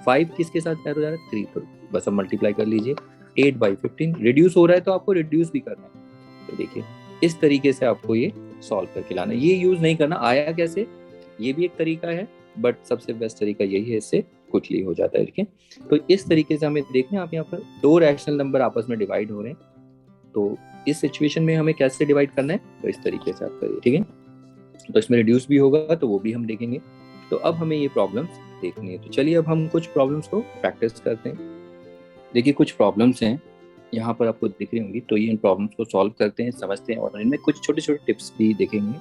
5 किसके साथ एरो जा रहा है, 3, तो बस अब मल्टीप्लाई कर लीजिए। 8/15 रिड्यूस हो रहा है तो आपको रिड्यूस भी करना है। तो देखिए इस तरीके से आपको ये सॉल्व करके लाना है, ये यूज नहीं करना। आया कैसे, ये भी एक तरीका है, बट सबसे बेस्ट तरीका यही है, इससे क्विकली हो जाता है। ठीक है, तो इस तरीके से हमें देखना है, आप यहाँ पर 2 रैशनल नंबर आपस में डिवाइड हो रहे हैं, तो इस सिचुएशन में हमें कैसे डिवाइड करना है, तो इस तरीके से आप करिए। ठीक है, तो इसमें रिड्यूस भी होगा तो वो भी हम देखेंगे। तो अब हमें ये प्रॉब्लम्स देखनी है, तो चलिए अब हम कुछ प्रॉब्लम्स को प्रैक्टिस करते हैं। देखिए कुछ प्रॉब्लम्स हैं यहाँ पर आपको दिख रही होंगी, तो ये इन प्रॉब्लम्स को सॉल्व करते हैं, समझते हैं, और इनमें कुछ छोटे छोटे टिप्स भी देखेंगे।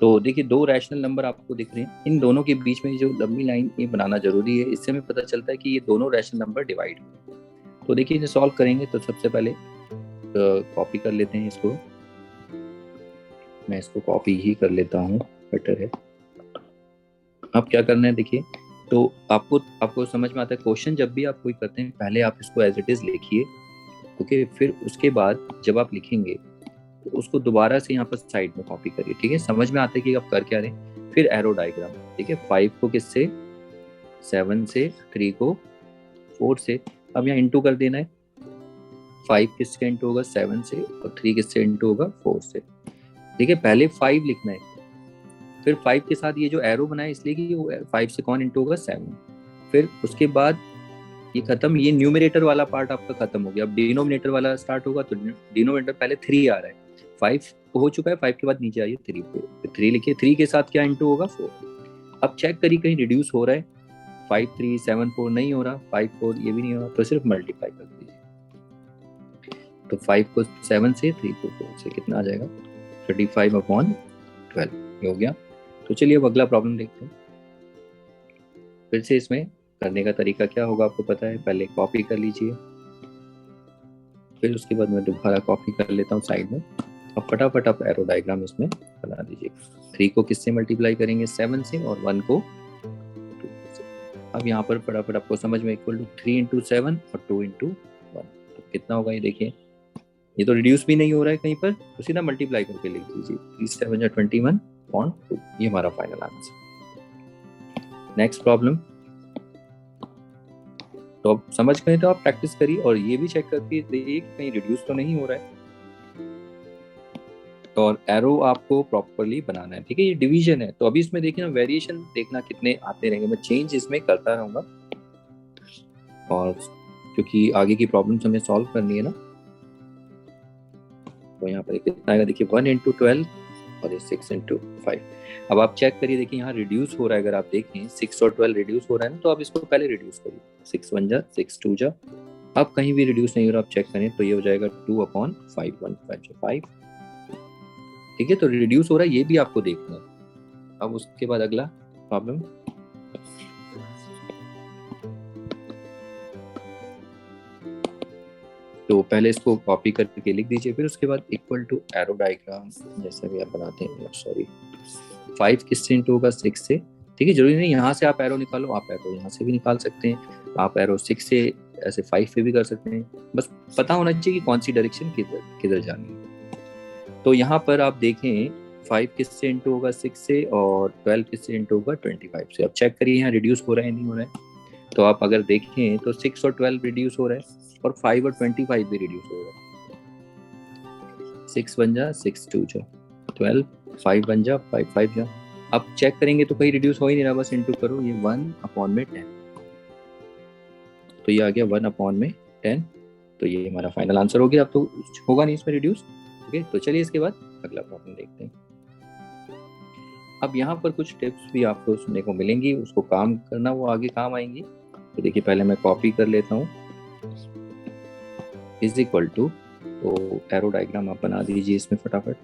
तो देखिए 2 रैशनल नंबर आपको दिख रहे हैं, इन दोनों के बीच में जो लंबी लाइन ये बनाना जरूरी है, इससे हमें पता चलता है कि ये दोनों रैशनल नंबर डिवाइड हुए। तो देखिए इसे सॉल्व करेंगे, तो सबसे पहले कॉपी कर लेते हैं इसको, मैं इसको कॉपी ही कर लेता हूँ, बेटर है। अब क्या करना है देखिए, तो आपको समझ में आता है, क्वेश्चन जब भी आप कोई करते हैं पहले आप इसको एज इट इज लिखिए। ओके, फिर उसके बाद जब आप लिखेंगे तो उसको दोबारा से यहाँ पर साइड में कॉपी करिए। ठीक है, समझ में आता है कि आप कर क्या रहे हैं। फिर एरो डायग्राम, ठीक है, 5 को किससे, 7 से, 3 को 4 से। अब यहाँ इंटू कर देना है, 5 किससे इंटू होगा, 7 से, और 3 किससे इंटू होगा, 4 से। ठीक है, पहले 5 लिखना है, फिर 5 के साथ ये जो एरो बनाए इसलिए कि 5 से कौन इंटू होगा, 7। फिर उसके बाद ये खत्म, ये न्यूमरेटर वाला पार्ट आपका खत्म हो गया। अब डिनोमिनेटर वाला स्टार्ट होगा, तो डिनोमिनेटर पहले 3 आ रहा है, 5 हो चुका है, 5 के बाद नीचे आइए 3 पे, 3 लिखिए, 3 के साथ क्या इंटू होगा, 4। अब चेक करिए कहीं रिड्यूस हो रहा है, 5 3 7 4 नहीं हो रहा, 5 4 ये भी नहीं हो रहा, तो सिर्फ मल्टीप्लाई कर दीजिए। तो 5 को 7 से, 3 को 4 से, कितना आ जाएगा, 35/12 हो गया। तो चलिए अब अगला प्रॉब्लम देखते हैं। फिर से इसमें करने का तरीका क्या होगा आपको पता है, पहले कॉपी कर लीजिए, फिर उसके बाद मैं दोबारा कॉपी कर लेता हूँ साइड में, अब फटाफट आप एरो डायग्राम इसमें बना दीजिए। 3 को किससे मल्टीप्लाई करेंगे, 7 से, और 1 को 2 से। अब यहाँ पर फटाफट आपको समझ में, इक्वल टू 3 इंटू 7 और 2 इंटू 1, तो कितना होगा ये देखिए, ये तो रिड्यूस भी नहीं हो रहा है कहीं पर, तो सीधा मल्टीप्लाई करके लिख दीजिए, 3 7 21/2, ये हमारा फाइनल आंसर। नेक्स्ट प्रॉब्लम, तो अब समझ गए तो आप प्रैक्टिस करिए और ये भी चेक करके देखिए कि कहीं रिड्यूस तो नहीं हो रहा है, और एरो आपको प्रॉपर्ली बनाना है, ठीक है। ये डिवीजन है, तो अभी इसमें देखिए ना, वेरिएशन देखना कितने आते रहेंगे, मैं चेंज इसमें करता रहूंगा, और क्योंकि आगे की प्रॉब्लम्स हमें सॉल्व करनी है ना, तो यहाँ पर कितना आएगा देखिए, 1 इंटू 12 और ये 6 इंटू 5। अब आप चेक करिए, देखिए यहाँ रिड्यूस हो रहा है, अगर आप देखें 6 और 12 रिड्यूस हो रहा है ना, तो आप इसको पहले रिड्यूस करिए, 6 1 जा 6 2 जा, अब कहीं भी रिड्यूस नहीं हो रहा, आप चेक करें तो ये हो जाएगा 2/5, 1 5 5, ठीक है। तो रिड्यूस हो रहा है, ये भी आपको देखना है। अब उसके बाद अगला प्रॉब्लम, तो पहले इसको कॉपी करके लिख दीजिए, फिर उसके बाद इक्वल टू एरो डायग्राम जैसा भी आप बनाते हैं, सॉरी 5 किससे इंटू होगा, 6 से, ठीक है। जरूरी नहीं यहाँ से आप एरो निकालो, आप एरो यहाँ से भी निकाल सकते हैं, आप एरो 6 से ऐसे 5 पे भी कर सकते हैं, बस पता होना चाहिए कि कौन सी डायरेक्शन किधर जानी है। तो यहाँ पर आप देखें 5 किससे इंटू होगा, 6 से, और 12 किससे इंटू होगा, 25 से। अब चेक करिए यहाँ रिड्यूस हो रहा है नहीं हो रहा है, तो आप अगर देखें तो 6 और 12 रिड्यूस हो रहा है, और 5 और 25 भी रिड्यूस हो रहा है, 6 1 जा 6 2 जा 12, 5 1 जा 5 5 जा। अब चेक करेंगे तो कहीं रिड्यूस हो ही नहीं रहा, बस इंटू करो, ये 1/10, तो ये आ गया 1/10, तो ये हमारा फाइनल आंसर हो गया। अब तो होगा नहीं इसमें रिड्यूस, ठीक है। तो चलिए इसके बाद अगला प्रॉब्लम देखते हैं। अब यहाँ पर कुछ टिप्स भी आपको सुनने को मिलेंगी, उसको काम करना, वो आगे काम आएंगी। तो देखिए पहले मैं कॉपी कर लेता हूँ, इज इक्वल टू, तो एरो डायग्राम आप बना दीजिए इसमें फटाफट,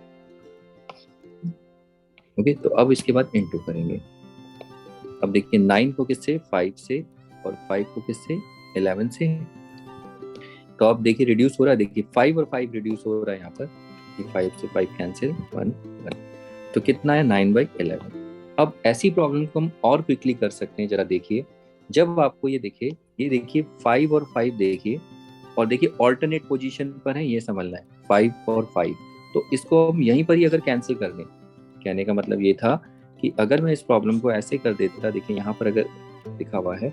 ओके। तो अब इसके बाद इनटू करेंगे। अब देखिए 9 को किससे, 5 से, और 5 को किससे, 11 से। तो अब देखिए रिड्यूस हो रहा है, देखिए 5 और 5 रिड्यूस हो रहा है यहाँ पर, 5 से 5 कैंसिल, 1 1, तो कितना है 9/11। अब ऐसी प्रॉब्लम को हम और क्विकली कर सकते हैं, जरा देखिए, जब आपको ये देखिए 5 और 5 देखिए, और देखिए ऑल्टरनेट पोजीशन पर है, ये समझना है 5 और 5, तो इसको हम यहीं पर ही अगर कैंसिल कर दें, कहने का मतलब ये था कि अगर मैं इस प्रॉब्लम को ऐसे कर देता, देखिए यहाँ पर अगर लिखा हुआ है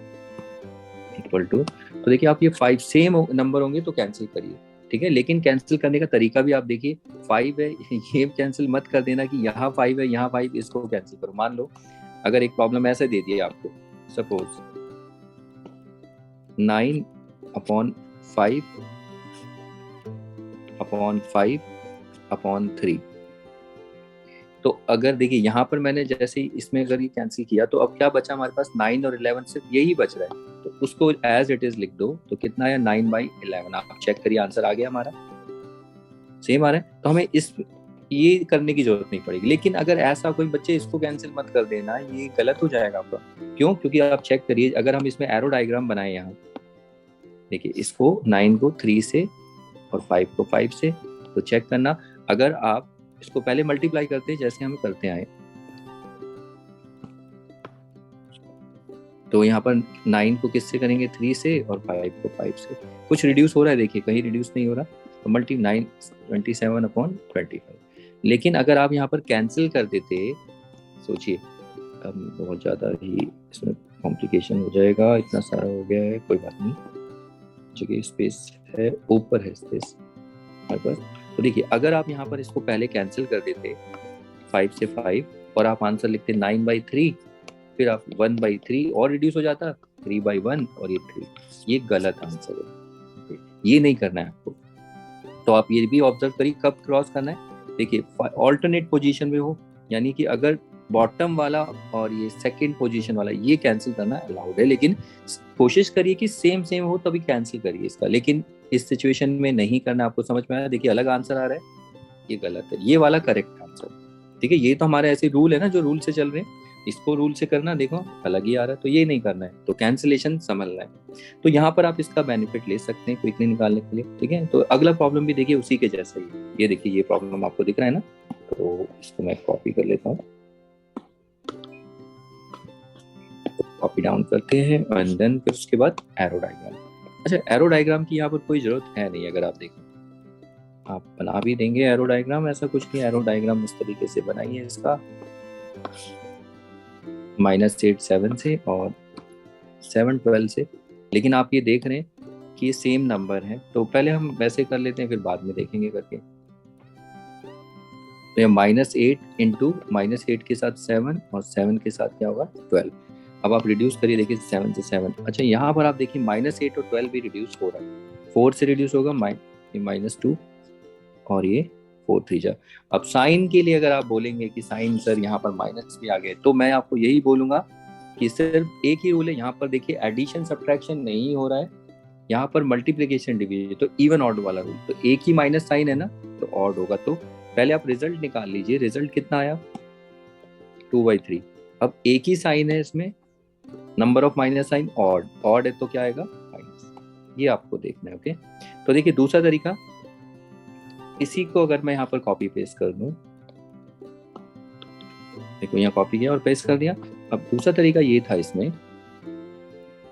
इक्वल टू, तो देखिए आप ये 5 सेम नंबर होंगे तो कैंसिल करिए, ठीक है। लेकिन कैंसिल करने का तरीका भी आप देखिए, 5 है ये कैंसिल मत कर देना कि यहाँ 5 है यहाँ 5, इसको कैंसिल करो। मान लो अगर एक प्रॉब्लम ऐसे दे दिया आपको, सपोज 9/5/5/3, तो अगर देखिए यहाँ पर मैंने जैसे इसमें अगर ये कैंसिल किया, तो अब क्या बचा हमारे पास, 9 और 11 सिर्फ यही बच रहा है, तो उसको एज इट इज लिख दो, तो कितना है 9/11। आप चेक करिए आंसर आ गया हमारा, सेम आ रहा है, तो हमें ये करने की जरूरत नहीं पड़ेगी। लेकिन अगर ऐसा कोई बच्चे, इसको कैंसिल मत कर देना, ये गलत हो जाएगा आपका। क्यों? क्योंकि आप चेक करिए, अगर हम इसमें एरो डायग्राम बनाए यहाँ, देखिए इसको 9 को 3 से और 5 को 5 से, तो चेक करना, अगर आप इसको पहले मल्टीप्लाई करते हैं जैसे हम करते आए, तो यहाँ पर 9 को किससे करेंगे, 3 से, और 5 को 5 से। कुछ रिड्यूस हो रहा है, देखिए कहीं रिड्यूस नहीं हो रहा, तो मल्टी 9 27/25। लेकिन अगर आप यहाँ पर कैंसिल कर देते, सोचिए बहुत ज़्यादा ही इसमें कॉम्प्लिकेशन हो जाएगा, इतना सारा हो गया है, कोई बात नहीं, जगह स्पेस है, ऊपर है स्पेस हमारे पास। तो देखिए अगर आप यहाँ पर इसको पहले कैंसिल कर देते 5 से 5, और आप आंसर लिखते 9/3, फिर आप 1/3 और रिड्यूस हो जाता 3/1, और ये 3, ये गलत आंसर है, ये नहीं करना है आपको। तो आप ये भी ऑब्जर्व करिए कब क्रॉस करना है, देखिए ऑल्टरनेट पोजीशन में हो, यानी कि अगर बॉटम वाला और ये सेकंड पोजीशन वाला ये कैंसिल करना अलाउड है, लेकिन कोशिश करिए कि सेम हो तभी कैंसिल करिए इसका। लेकिन इस सिचुएशन में नहीं करना, आपको समझ में आया, देखिए अलग आंसर आ रहा है, ये गलत है, ये वाला करेक्ट आंसर, ठीक है, ये तो हमारे ऐसे रूल है ना जो रूल से चल रहे हैं, इसको रूल से करना देखो अलग ही आ रहा है, तो ये नहीं करना है, तो कैंसिलेशन समझना है। तो यहाँ पर आप इसका बेनिफिट ले सकते हैं क्विकली निकालने के लिए। ठीक है, तो अगला प्रॉब्लम भी देखिए उसी के जैसा ही, ये देखिए ये प्रॉब्लम आपको दिख रहा है ना, तो इसको मैं कॉपी कर लेता हूँ, कॉपी डाउन करते हैं एंड देन फिर उसके बाद एरो डायग्राम। अच्छा, एरो डायग्राम की यहाँ पर कोई जरूरत है नहीं, अगर आप देखें आप बना भी देंगे एरो डायग्राम, ऐसा कुछ नहीं, एरो डायग्राम इस तरीके से बनाइए इसका -8 7 से और 7 12 से। लेकिन आप ये देख रहे हैं कि ये सेम नंबर है, तो पहले हम वैसे कर लेते हैं फिर बाद में देखेंगे करके। तो ये -8 इंटू -8 के साथ 7 और 7 के साथ क्या होगा 12। अब आप रिड्यूस करिए, देखिए 7 से 7। अच्छा, यहाँ पर आप देखिए -8 और 12 भी रिड्यूस हो रहा है, 4 से रिड्यूस होगा -2 और ये 4 3 जा। अब साइन के लिए अगर आप बोलेंगे कि साइन सर यहाँ पर माइनस भी आ गए, तो मैं आपको यही बोलूंगा कि सिर्फ एक ही रूल है, यहाँ पर देखिए एडिशन सब्ट्रैक्शन नहीं हो रहा है, यहाँ पर मल्टीप्लिकेशन डिवीजन, तो इवन ऑड वाला रूल, तो एक ही माइनस साइन है ना, तो ऑड होगा। तो पहले आप रिजल्ट निकाल लीजिए, रिजल्ट कितना आया 2/3। अब एक ही साइन है इसमें, number of minus sign odd, odd है तो क्या आएगा माइनस, ये आपको देखना है। ओके, तो देखिए दूसरा तरीका, इसी को अगर मैं यहाँ पर कॉपी पेस्ट कर दूं, देखो यहाँ कॉपी किया और पेस्ट कर दिया। अब दूसरा तरीका ये था, इसमें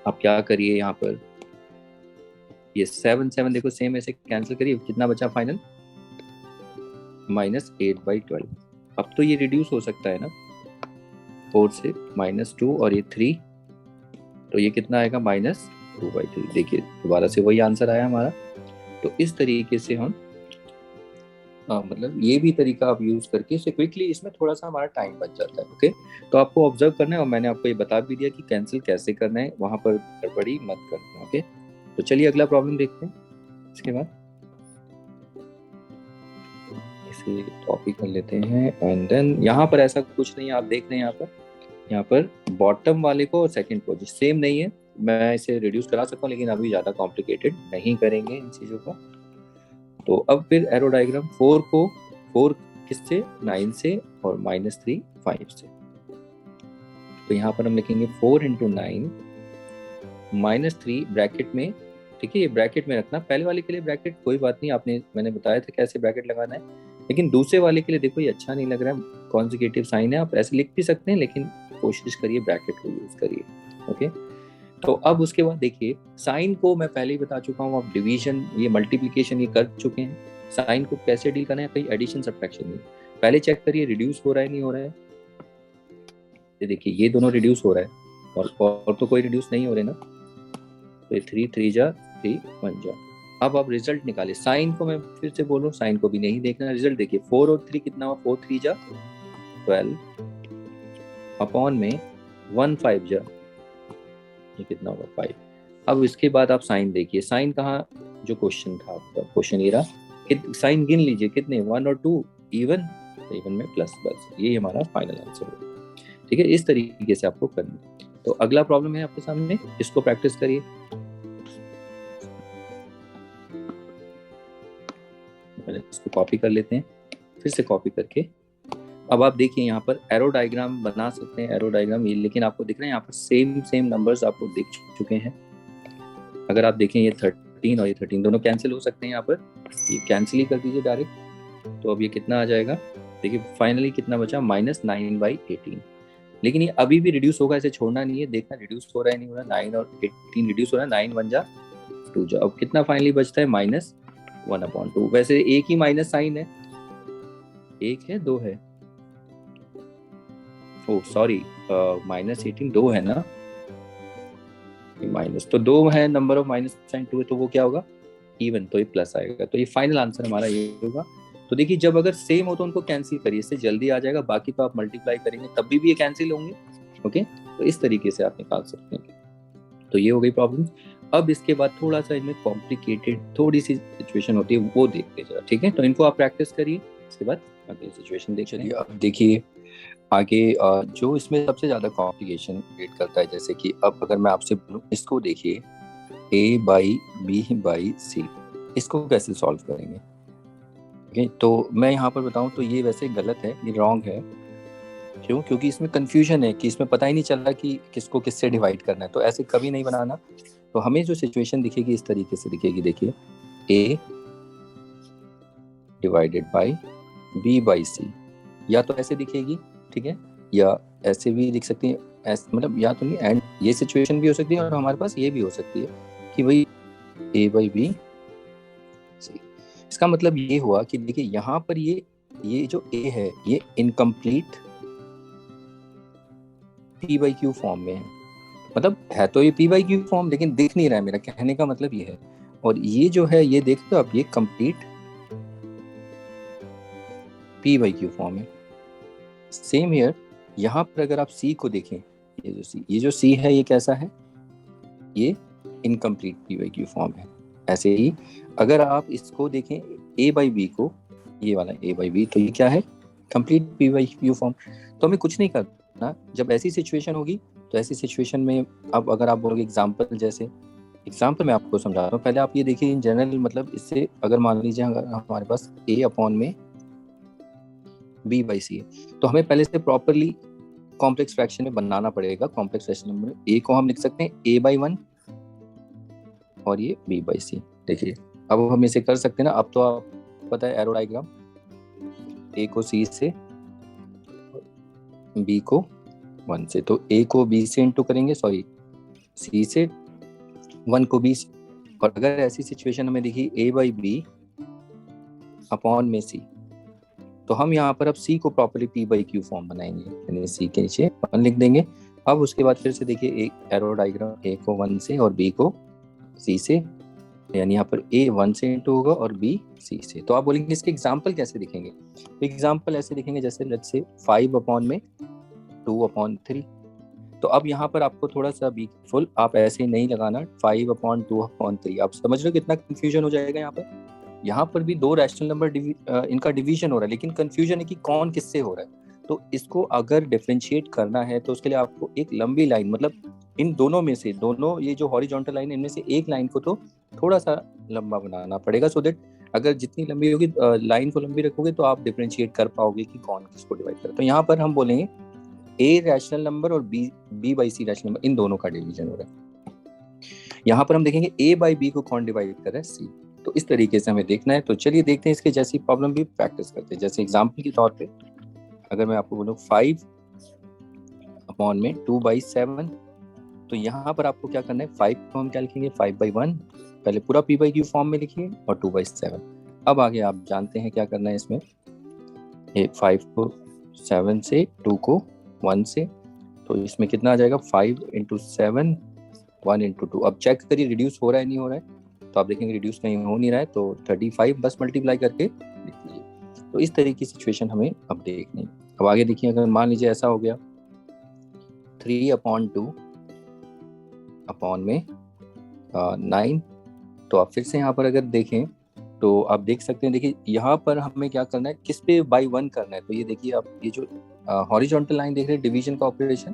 आप क्या करिए, यहाँ पर ये 7 7 देखो सेम ऐसे कैंसिल करिए, कितना बचा फाइनल -8/12। अब तो ये रिड्यूस हो सकता है ना 4 से -2 और ये 3, तो ये कितना आएगा -2/3। देखिए दोबारा से वही आंसर आया हमारा। तो इस तरीके से हम मतलब ये भी तरीका आप यूज करके इसे क्विकली, इसमें थोड़ा सा हमारा टाइम बच जाता है। ओके, तो आपको ऑब्जर्व करना है और मैंने आपको ये बता भी दिया कि कैंसिल कैसे करना है, वहां पर गड़बड़ी मत करना है। ओके, तो चलिए अगला प्रॉब्लम देखते हैं। इसके बाद इसे कॉपी कर लेते हैं एंड देन यहाँ पर ऐसा कुछ नहीं है, आप देख रहे हैं यहाँ पर बॉटम वाले को और सेकंड को जो सेम नहीं है, मैं इसे रिड्यूस करा सकता हूँ, लेकिन अभी ज़्यादा कॉम्प्लिकेटेड नहीं करेंगे इन चीज़ों को। तो अब फिर एरो डायग्राम 4 किससे 9 से और -3 5 से। तो यहाँ पर हम लिखेंगे 4 × 9 -3 ब्रैकेट में। ठीक है, ये ब्रैकेट में रखना, पहले वाले के लिए ब्रैकेट कोई बात नहीं, मैंने बताया था कैसे ब्रैकेट लगाना है, लेकिन दूसरे वाले के लिए देखो ये अच्छा नहीं लग रहा है, कॉन्जिक्यूटिव साइन है, आप ऐसे लिख भी सकते हैं, लेकिन कोशिश करिए ब्रैकेट को यूज करिए। ओके, तो अब उसके बाद देखिए साइन को मैं पहले ही बता चुका हूँ, आप डिवीजन ये मल्टीप्लिकेशन ये कर चुके हैं, साइन को कैसे डील करना है, कहीं एडिशन सब्ट्रैक्शन नहीं। पहले चेक करिए रिड्यूस हो रहा है नहीं हो रहा है, ये देखिए ये दोनों रिड्यूस हो रहा है और तो कोई रिड्यूस नहीं हो रहे ना, तो 3 3 जा 3 1 जा। अब आप रिजल्ट निकालिए, साइन को मैं फिर से बोलूँ, साइन को भी नहीं देखना, रिजल्ट देखिए 4 और 3 कितना हुआ, 4 3 जा 12 अपॉन में 1 5 जा, ये कितना होगा 5। अब इसके बाद आप साइन देखिए, साइन कहाँ, जो क्वेश्चन था आपका, क्वेश्चन ये रहा, साइन गिन लीजिए कितने 1 और 2 इवन, इवन में प्लस, बस ये हमारा फाइनल आंसर होगा। ठीक है, इस तरीके से आपको करना। तो अगला प्रॉब्लम है आपके सामने, इसको प्रैक्टिस करिए। पहले इसको कॉपी कर लेते हैं, फिर से कॉपी करके अब आप देखिए यहाँ पर एरो डायग्राम बना सकते हैं, एरो डायग्राम ये, लेकिन आपको दिख रहे हैं यहाँ पर सेम नंबर्स आपको दिख चुके हैं। अगर आप देखें ये 13 और ये 13 दोनों कैंसिल हो सकते हैं, यहाँ पर ये कैंसिल ही कर दीजिए डायरेक्ट। तो अब ये कितना आ जाएगा, देखिए फाइनली कितना बचा -9/18। लेकिन ये अभी भी रिड्यूस होगा, इसे छोड़ना नहीं है, देखना रिड्यूस हो रहा है नहीं हो रहा, 9 और 18 रिड्यूस हो रहा है, 9 1 जा 2 जा। अब कितना फाइनली बचता है -1/2। वैसे एक ही माइनस साइन है, एक है दो है, ओ सॉरी -18 दो है ना, माइनस तो 2 है, नंबर ऑफ माइनस साइन 2 है, तो वो क्या होगा इवन, तो ये प्लस आएगा। तो ये फाइनल आंसर हमारा ये होगा। तो देखिए जब अगर सेम हो तो उनको कैंसिल करिए, इससे जल्दी आ जाएगा, बाकी तो आप मल्टीप्लाई करेंगे तब भी ये कैंसिल होंगे। ओके, तो इस तरीके से आप निकाल सकते हैं। तो ये हो गई प्रॉब्लम। अब इसके बाद थोड़ा सा इनमें कॉम्प्लिकेटेड थोड़ी सी सिचुएशन होती है, वो देखते जरा। ठीक है, तो इनको आप प्रैक्टिस करिए, इसके बाद अगली सिचुएशन देख चलिए। अब देखिए आगे जो इसमें सबसे ज़्यादा कॉम्प्लिकेशन क्रिएट करता है, जैसे कि अब अगर मैं आपसे बोलूँ, इसको देखिए A/B/C, इसको कैसे सॉल्व करेंगे। ओके, तो मैं यहाँ पर बताऊँ तो ये वैसे गलत है, ये रॉन्ग है। क्यों? क्योंकि इसमें कंफ्यूजन है कि इसमें पता ही नहीं चल रहा कि किसको किससे डिवाइड करना है, तो ऐसे कभी नहीं बनाना। तो हमें जो सिचुएशन दिखेगी इस तरीके से दिखेगी, देखिए A divided by B by C, या तो ऐसे दिखेगी, ठीक है, या ऐसे भी दिख सकती है, मतलब या तो नहीं, एंड ये सिचुएशन भी हो सकती है और हमारे पास ये भी हो सकती है कि भाई A बाई B C। इसका मतलब ये हुआ कि देखिए यहाँ पर ये जो A है ये incomplete P by Q form में है, मतलब है तो ये P बाई Q फॉर्म लेकिन दिख नहीं रहा है, मेरा कहने का मतलब ये है। और ये जो है ये देखते हो आप, ये complete P by Q form है। सेम हियर, यहाँ पर अगर आप C को देखें, ये जो C है ये कैसा है, ये incomplete P by Q form है। ऐसे ही अगर आप इसको देखें A बाई B को, ये वाला A बाई B, तो ये क्या है, complete P by Q form. तो हमें कुछ नहीं करना, जब ऐसी सिचुएशन होगी तो ऐसी सिचुएशन में अब अगर आप बोलोगे एग्जाम्पल, जैसे एग्जाम्पल मैं आपको समझा रहा हूँ, पहले आप ये देखिए इन जनरल, मतलब इससे अगर मान लीजिए अगर हमारे पास A अपॉन में B बाई C है, तो हमें पहले से प्रॉपरली कॉम्प्लेक्स फ्रैक्शन में बनाना पड़ेगा। कॉम्प्लेक्स फ्रैक्शन नंबर A को हम लिख सकते हैं A बाई 1 और ये B बाई C। देखिए अब हम इसे कर सकते हैं ना, अब तो आप पता है एरो डायग्राम, A को C से, B को 1 से, तो A को B से इंटू करेंगे, सॉरी C से, 1 को B से। और अगर ऐसी सिचुएशन हमें देखी A बाई B अपॉन में C, तो हम यहाँ पर अब C को properly P by Q form बनाएंगे, यानी C के नीचे 1 लिख देंगे। अब उसके बाद फिर से देखिए एक एरो डायग्राम, A को 1 से और B को C से, यानी यहाँ पर A 1 से इंटू होगा और B C से। तो आप बोलेंगे इसके एग्जाम्पल कैसे दिखेंगे, एग्जाम्पल ऐसे दिखेंगे जैसे लेट्स से 5 अपॉन में 2 अपॉन 3। तो अब यहाँ पर आपको थोड़ा सा बी केयरफुल, आप ऐसे नहीं लगाना 5 अपॉन 2 अपॉन 3। आप समझ रहे हो कितना कंफ्यूजन हो जाएगा यहाँ पर भी दो रैशनल नंबर इनका डिवीजन हो रहा है, लेकिन कंफ्यूजन है कि कौन किससे हो रहा है। तो इसको अगर डिफरेंशिएट करना है तो उसके लिए आपको एक लंबी लाइन, मतलब इन दोनों में से, दोनों ये जो हॉरिजॉन्टल लाइन, इनमें से एक लाइन को तो थोड़ा सा लंबा बनाना पड़ेगा, सो दैट अगर जितनी लंबी होगी लाइन को लंबी रखोगे तो आप डिफरेंशिएट कर पाओगे कि कौन किसको डिवाइड करे। तो यहाँ पर हम बोलेंगे ए रैशनल नंबर और B by C rational number, इन दोनों का डिवीजन हो रहा है। यहाँ पर हम देखेंगे ए बाई बी को कौन डिवाइड कर रहा है, सी। तो इस तरीके से हमें देखना है। तो चलिए देखते हैं इसके जैसी प्रॉब्लम भी प्रैक्टिस करते हैं। जैसे एग्जाम्पल के तौर पे अगर मैं आपको बोलूँ 5 अपॉन में 2 बाई 7, तो यहाँ पर आपको क्या करना है, 5 को हम क्या लिखेंगे 5 बाई 1, पहले पूरा p बाई क्यू फॉर्म में लिखिए, और 2 बाई 7। अब आगे आप जानते हैं क्या करना है इसमें, ये 5 को 7 से, 2 को 1 से, तो इसमें कितना आ जाएगा 5 इंटू 7, 1 इंटू 2। अब चेक करिए रिड्यूस हो रहा है नहीं हो रहा है, तो आप देखेंगे रिड्यूस कहीं हो नहीं रहा है, तो 35 बस मल्टीप्लाई करके लिख लीजिए। तो इस तरह की सिचुएशन हमें अब देखनी है। अब आगे देखिए, अगर मान लीजिए ऐसा हो गया 3 अपॉन 2 अपॉन में 9, तो आप फिर से यहाँ पर अगर देखें तो आप देख सकते हैं, देखिए यहाँ पर हमें क्या करना है, किस पे बाई 1 करना है। तो ये देखिए आप, ये जो हॉरिजॉन्टल लाइन देख रहे हैं डिवीजन का ऑपरेशन,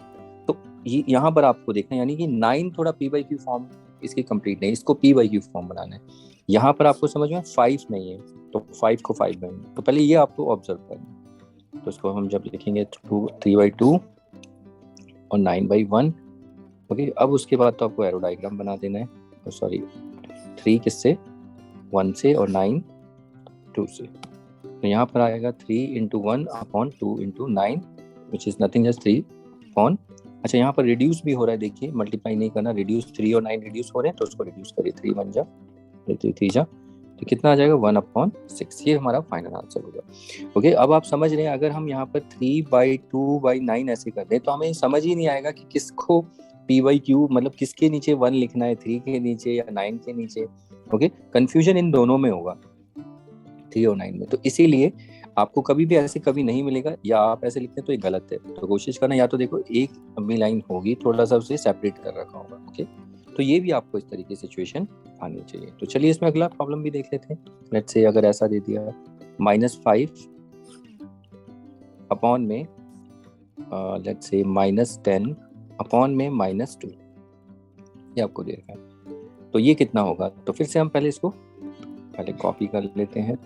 तो ये यहाँ पर आपको देखना है, यानी कि 9 थोड़ा p बाई क्यू फॉर्म इसकी कंप्लीट नहीं, इसको p बाई क्यू फॉर्म बनाना है। यहाँ पर आपको समझ में 5 नहीं है, तो 5 को 5 बाई, तो पहले ये आपको ऑब्जर्व करना है। तो इसको हम जब लिखेंगे 3 बाई 2 और 9 बाई 1, ओके। अब उसके बाद तो आपको एरो डायग्राम बना देना है, सॉरी 3 किससे, 1 से, और 9 2 से। तो यहाँ पर आएगा 3 into 1 upon 2 into 9, which is nothing as 3 upon, अच्छा यहाँ पर रिड्यूस भी हो रहा है, देखिए मल्टीप्लाई नहीं करना, रिड्यूस 3 और 9 रिड्यूस हो रहे हैं, तो उसको रिड्यूस करिए, 3 1 जा 3 जा, तो कितना आ जाएगा 1 अपॉन 6। ये हमारा फाइनल आंसर होगा, ओके। अब आप समझ रहे हैं, अगर हम यहाँ पर 3 बाई 2 बाई 9 ऐसे कर दें तो हमें समझ ही नहीं आएगा कि किसको p बाई क्यू, मतलब किसके नीचे 1 लिखना है, 3 के नीचे या 9 के नीचे, ओके। कंफ्यूजन इन दोनों में होगा, 3 और 9 में। तो इसीलिए आपको कभी भी ऐसे कभी नहीं मिलेगा, या आप ऐसे लिखते हैं तो ये गलत है। तो कोशिश करना, या तो देखो एक लंबी लाइन होगी, थोड़ा सा उसे सेपरेट कर रखा होगा, ओके। तो ये भी आपको इस तरीके से सिचुएशन आनी चाहिए। तो चलिए इसमें अगला प्रॉब्लम भी देख लेते हैं। लेट्स से अगर ऐसा दे दिया -5 अपॉन में लेट्स से -10 अपॉन में -2, ये आपको दे रखा है। तो ये कितना होगा, तो फिर से हम पहले इसको पहले कॉपी कर लेते हैं।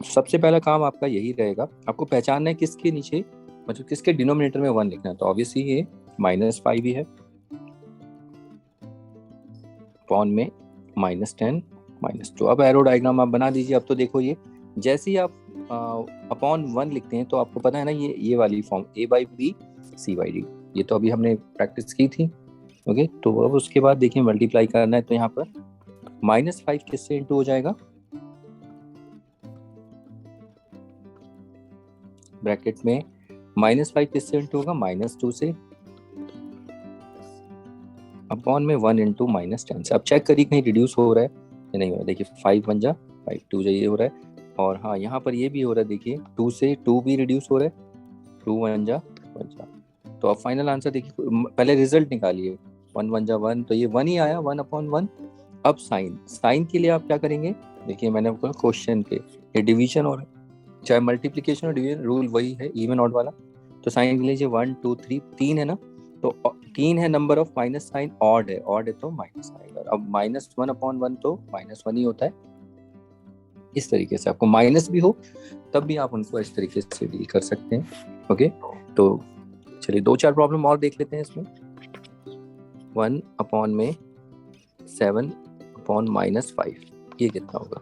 सबसे पहला काम आपका यही रहेगा, आपको पहचानना है किसके नीचे, मतलब किसके डिनोमिनेटर में 1 लिखना है। तो ऑब्वियसली ये -5 ही है, अपॉन में -10 -2। अब एरो डायग्राम आप बना दीजिए। अब तो देखो ये जैसे ही आप अपॉन 1 लिखते हैं तो आपको पता है ना ये वाली फॉर्म a/b c/d, ये तो अभी हमने प्रैक्टिस की थी। ओके, तो अब उसके बाद देखिए मल्टीप्लाई करना है, तो यहाँ पर -5 किससे इंटू हो जाएगा, ब्रैकेट में -5 किससे इंटू होगा, -2 से, अपॉन में 1 इंटू -10 से। अब चेक करिए कहीं रिड्यूस हो रहा है या नहीं हो रहा है। देखिए 5 1 जा 5 2 जा, ये हो रहा है। और हाँ, यहाँ पर ये भी हो रहा है, देखिए 2 से 2 भी रिड्यूस हो रहा है, 2 1 जा 1 जा। तो अब फाइनल आंसर देखिए, पहले रिजल्ट निकालिए, 1 1 जा 1, तो ये 1 ही आया, 1/1। अब साइन के लिए आप क्या करेंगे, देखिए मैंने आपको क्वेश्चन पे ये डिवीजन और चाहे मल्टीप्लिकेशन और डिवीजन रूल वही है, इवन ऑड वाला। तो साइन के लीजिए 1 2 3, 3 है ना, तो 3 है, number of minus sign odd है तो माइनस आएगा। अब -1/1 तो -1 ही होता है। इस तरीके से आपको माइनस भी हो तब भी आप उनको इस तरीके से डील कर सकते हैं। ओके, तो चलिए 2-4 प्रॉब्लम और देख लेते हैं इसमें। 1/7 अपॉन -5, ये कितना होगा।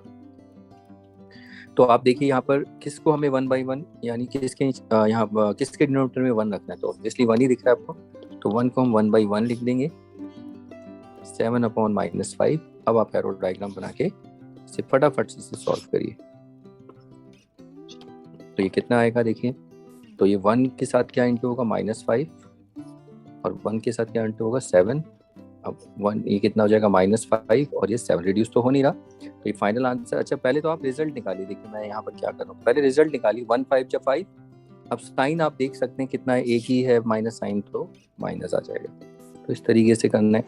तो आप देखिए यहाँ पर किसको हमें 1/1 यानी किसके यहाँ किसके डिनोमिनेटर में 1 रखना है, तो ऑब्वियसली 1 ही दिख रहा है आपको, तो 1 को हम 1/1 लिख देंगे, 7/-5। अब आप एरो डायग्राम बना के इसे फटाफट से सॉल्व करिए। तो ये कितना आएगा देखिए, तो ये 1 के साथ क्या इंटू होगा, -5, और 1 के साथ क्या इंटू होगा, 7। अब 1, ये कितना हो जाएगा, -5, और ये 7 रिड्यूस तो हो नहीं रहा, तो ये फाइनल आंसर। अच्छा, पहले तो आप रिजल्ट निकालिए। देखिए मैं यहाँ पर क्या कर रहा हूँ, पहले रिजल्ट निकालिए, 1 5 जा 5। अब साइन आप देख सकते हैं कितना है, एक ही है माइनस साइन, तो माइनस आ जाएगा। तो इस तरीके से करना है।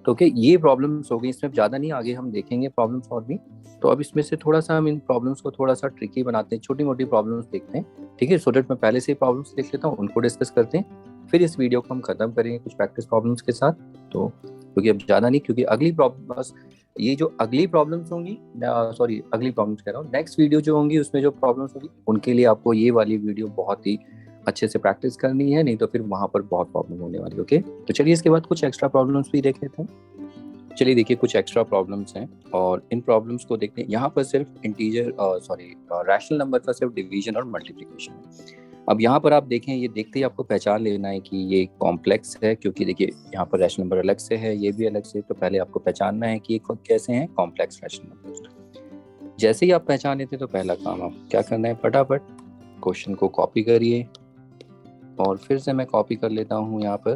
तो ओके, ये प्रॉब्लम्स हो गई, इसमें ज़्यादा नहीं, आगे हम देखेंगे प्रॉब्लम्स और भी। तो अब इसमें से थोड़ा सा हम इन प्रॉब्लम्स को थोड़ा सा ट्रिकी बनाते हैं, छोटी मोटी प्रॉब्लम्स देखते हैं, ठीक है। सो दैट मैं पहले से प्रॉब्लम्स देख लेता हूँ, उनको डिस्कस करते हैं, फिर इस वीडियो को हम खत्म करेंगे कुछ प्रैक्टिस प्रॉब्लम्स के साथ। तो क्योंकि अब ज़्यादा नहीं, क्योंकि अगली प्रॉब्लम, ये जो अगली प्रॉब्लम्स होंगी, सॉरी अगली प्रॉब्लम्स कह रहा हूँ, नेक्स्ट वीडियो जो होंगी उसमें जो प्रॉब्लम्स होंगी उनके लिए आपको ये वाली वीडियो बहुत ही अच्छे से प्रैक्टिस करनी है, नहीं तो फिर वहाँ पर बहुत प्रॉब्लम होने वाली। ओके, तो चलिए इसके बाद कुछ एक्स्ट्रा प्रॉब्लम्स भी देख लेते हैं। चलिए देखिए कुछ एक्स्ट्रा प्रॉब्लम्स हैं, और इन प्रॉब्लम्स को देखते हैं। यहाँ पर सिर्फ इंटीजर रैशनल नंबर का सिर्फ डिवीजन और मल्टीप्लिकेशन है। अब यहाँ पर आप देखें, ये देखते ही आपको पहचान लेना है कि ये कॉम्प्लेक्स है, क्योंकि देखिए यहाँ पर रैशनल नंबर अलग से है, ये भी अलग से, तो पहले आपको पहचानना है कि ये कैसे हैं कॉम्प्लेक्स रैशनल नंबर। जैसे ही आप पहचान लेते तो पहला काम आप क्या करना है, फटाफट क्वेश्चन को कॉपी करिए, और फिर से मैं कॉपी कर लेता हूँ यहाँ पर।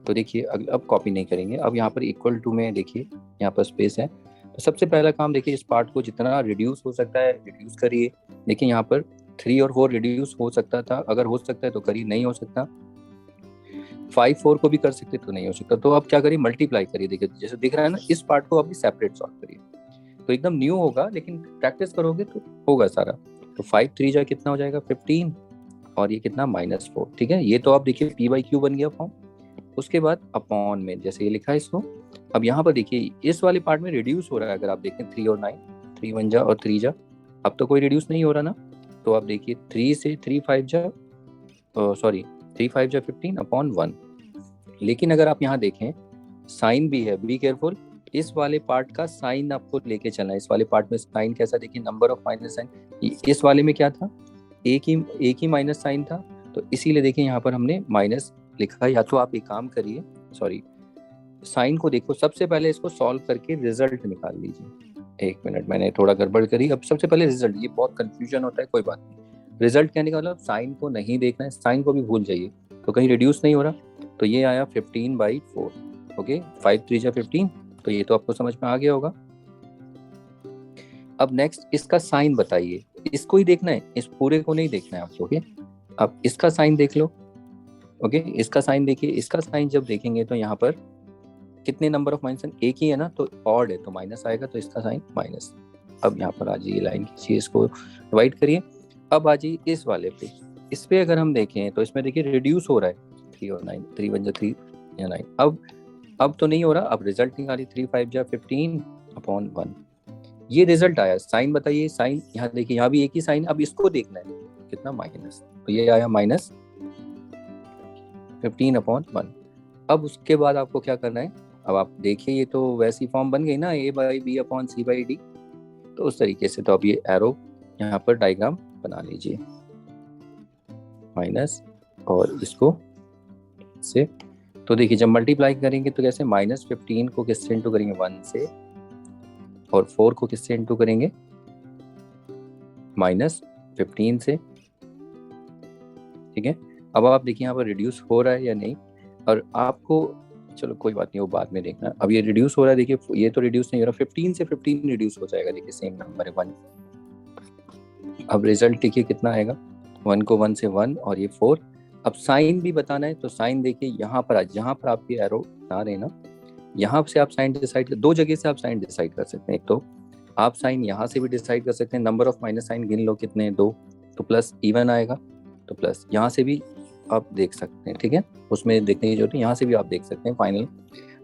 तो देखिए अब कॉपी नहीं करेंगे, अब यहाँ पर इक्वल टू में देखिए यहाँ पर स्पेस है। तो सबसे पहला काम देखिए, इस पार्ट को जितना रिड्यूस हो सकता है रिड्यूस करिए। देखिए यहाँ पर 3 और 4 रिड्यूस हो सकता था, अगर हो सकता है तो करिए, नहीं हो सकता 5 4 को भी कर सकते तो नहीं हो सकता, तो आप क्या करिए, मल्टीप्लाई करिए। देखिए जैसे दिख रहा है ना, इस पार्ट को अभी सेपरेट सॉल्व करिए, तो एकदम न्यू होगा, लेकिन प्रैक्टिस करोगे तो होगा सारा। तो 5 3 जा कितना हो जाएगा, 15, और ये कितना, -4, ठीक है। ये तो आप देखिए p/q बन गया फॉर्म। उसके बाद अपॉन में जैसे ये लिखा है इसको। अब यहाँ पर देखिए इस वाले पार्ट में रिड्यूस हो रहा है, अगर आप देखें 3 और 9, 3 1 जा और 3 जा, अब तो कोई रिड्यूस नहीं हो रहा ना। तो आप देखिए 3 से 3 5 जा, सॉरी 3 5 जा 15 अपॉन 1। लेकिन अगर आप यहाँ देखें साइन भी है, बी केयरफुल, इस वाले पार्ट का साइन आपको लेके चलना है। इस वाले पार्ट में साइन कैसा, देखिए नंबर ऑफ माइनस साइन, इस वाले में क्या था, एक ही माइनस साइन था, तो इसीलिए देखिए यहाँ पर हमने माइनस लिखा। या तो आप एक काम करिए, सॉरी साइन को देखो, सबसे पहले इसको सॉल्व करके रिजल्ट निकाल लीजिए। 1 मिनट, मैंने थोड़ा गड़बड़ करी। अब सबसे पहले रिजल्ट, ये बहुत कंफ्यूजन होता है, कोई बात नहीं। रिजल्ट कहने का मतलब साइन को नहीं देखना है, साइन को भी भूल जाइए, तो कहीं रिड्यूस नहीं हो रहा। तो ये आया 15/4। ओके, 5 3 जा 15, तो ये तो आपको समझ में आ गया होगा। अब नेक्स्ट इसका साइन बताइए, इसको ही देखना है, इस पूरे को नहीं देखना है आपको। ओके, अब इसका साइन देख लो। ओके, इसका साइन देखिए, इसका साइन जब देखेंगे तो यहाँ पर कितने नंबर ऑफ माइनस, एक ही है ना, तो ऑड है तो माइनस आएगा, तो इसका साइन माइनस। अब यहाँ पर आ जाइए, लाइन खींचिए, इसको डिवाइड करिए। अब आ जाइए इस वाले पे, इस पे अगर हम देखें तो इसमें देखिए रिड्यूस हो रहा है, 3 और 9, 3 1 जा 3 या 9। अब तो नहीं हो रहा, अब रिजल्ट निकालिए, 3 5 जा 15 अपॉन 1। ये रिजल्ट आया, साइन बताइए, साइन यहाँ देखिए, यहाँ भी एक ही साइन, अब इसको देखना है कितना माइनस, तो ये आया -15/1। अब उसके बाद आपको क्या करना है, अब आप देखिए ये तो वैसी फॉर्म बन गई ना, a/b/c/d, तो उस तरीके से तो अब ये एरो यहाँ पर डायग्राम बना लीजिए, माइनस और इसको से। तो देखिए जब मल्टीप्लाई करेंगे तो कैसे, -15 को किससे इंटू करेंगे, 1 से, और 4 को किससे इंटू करेंगे, -15 से, ठीक है। अब आप देखिए यहाँ पर रिड्यूस हो रहा है या नहीं, और आपको, चलो कोई बात नहीं, वो बाद में देखना। अब ये रिड्यूस हो रहा है, देखिए ये तो रिड्यूस नहीं हो रहा, 15 से 15 रिड्यूस हो जाएगा, देखिए सेम नंबर है 1। अब रिजल्ट देखिए कितना आएगा, 1 को 1 से 1 और ये 4। अब साइन भी बताना है, तो साइन देखिए यहाँ पर जहाँ पर आप ये एरो बना रहे हैं ना, यहाँ से आप साइन डिसाइड, दो जगह से आप साइन डिसाइड कर सकते हैं। एक तो आप साइन यहाँ से भी डिसाइड कर सकते हैं, नंबर ऑफ माइनस साइन गिन लो कितने हैं, 2, तो प्लस इवन आएगा, तो प्लस यहाँ से भी आप देख सकते हैं, ठीक है, उसमें देखने की जरूरत है, यहाँ से भी आप देख सकते हैं फाइनल।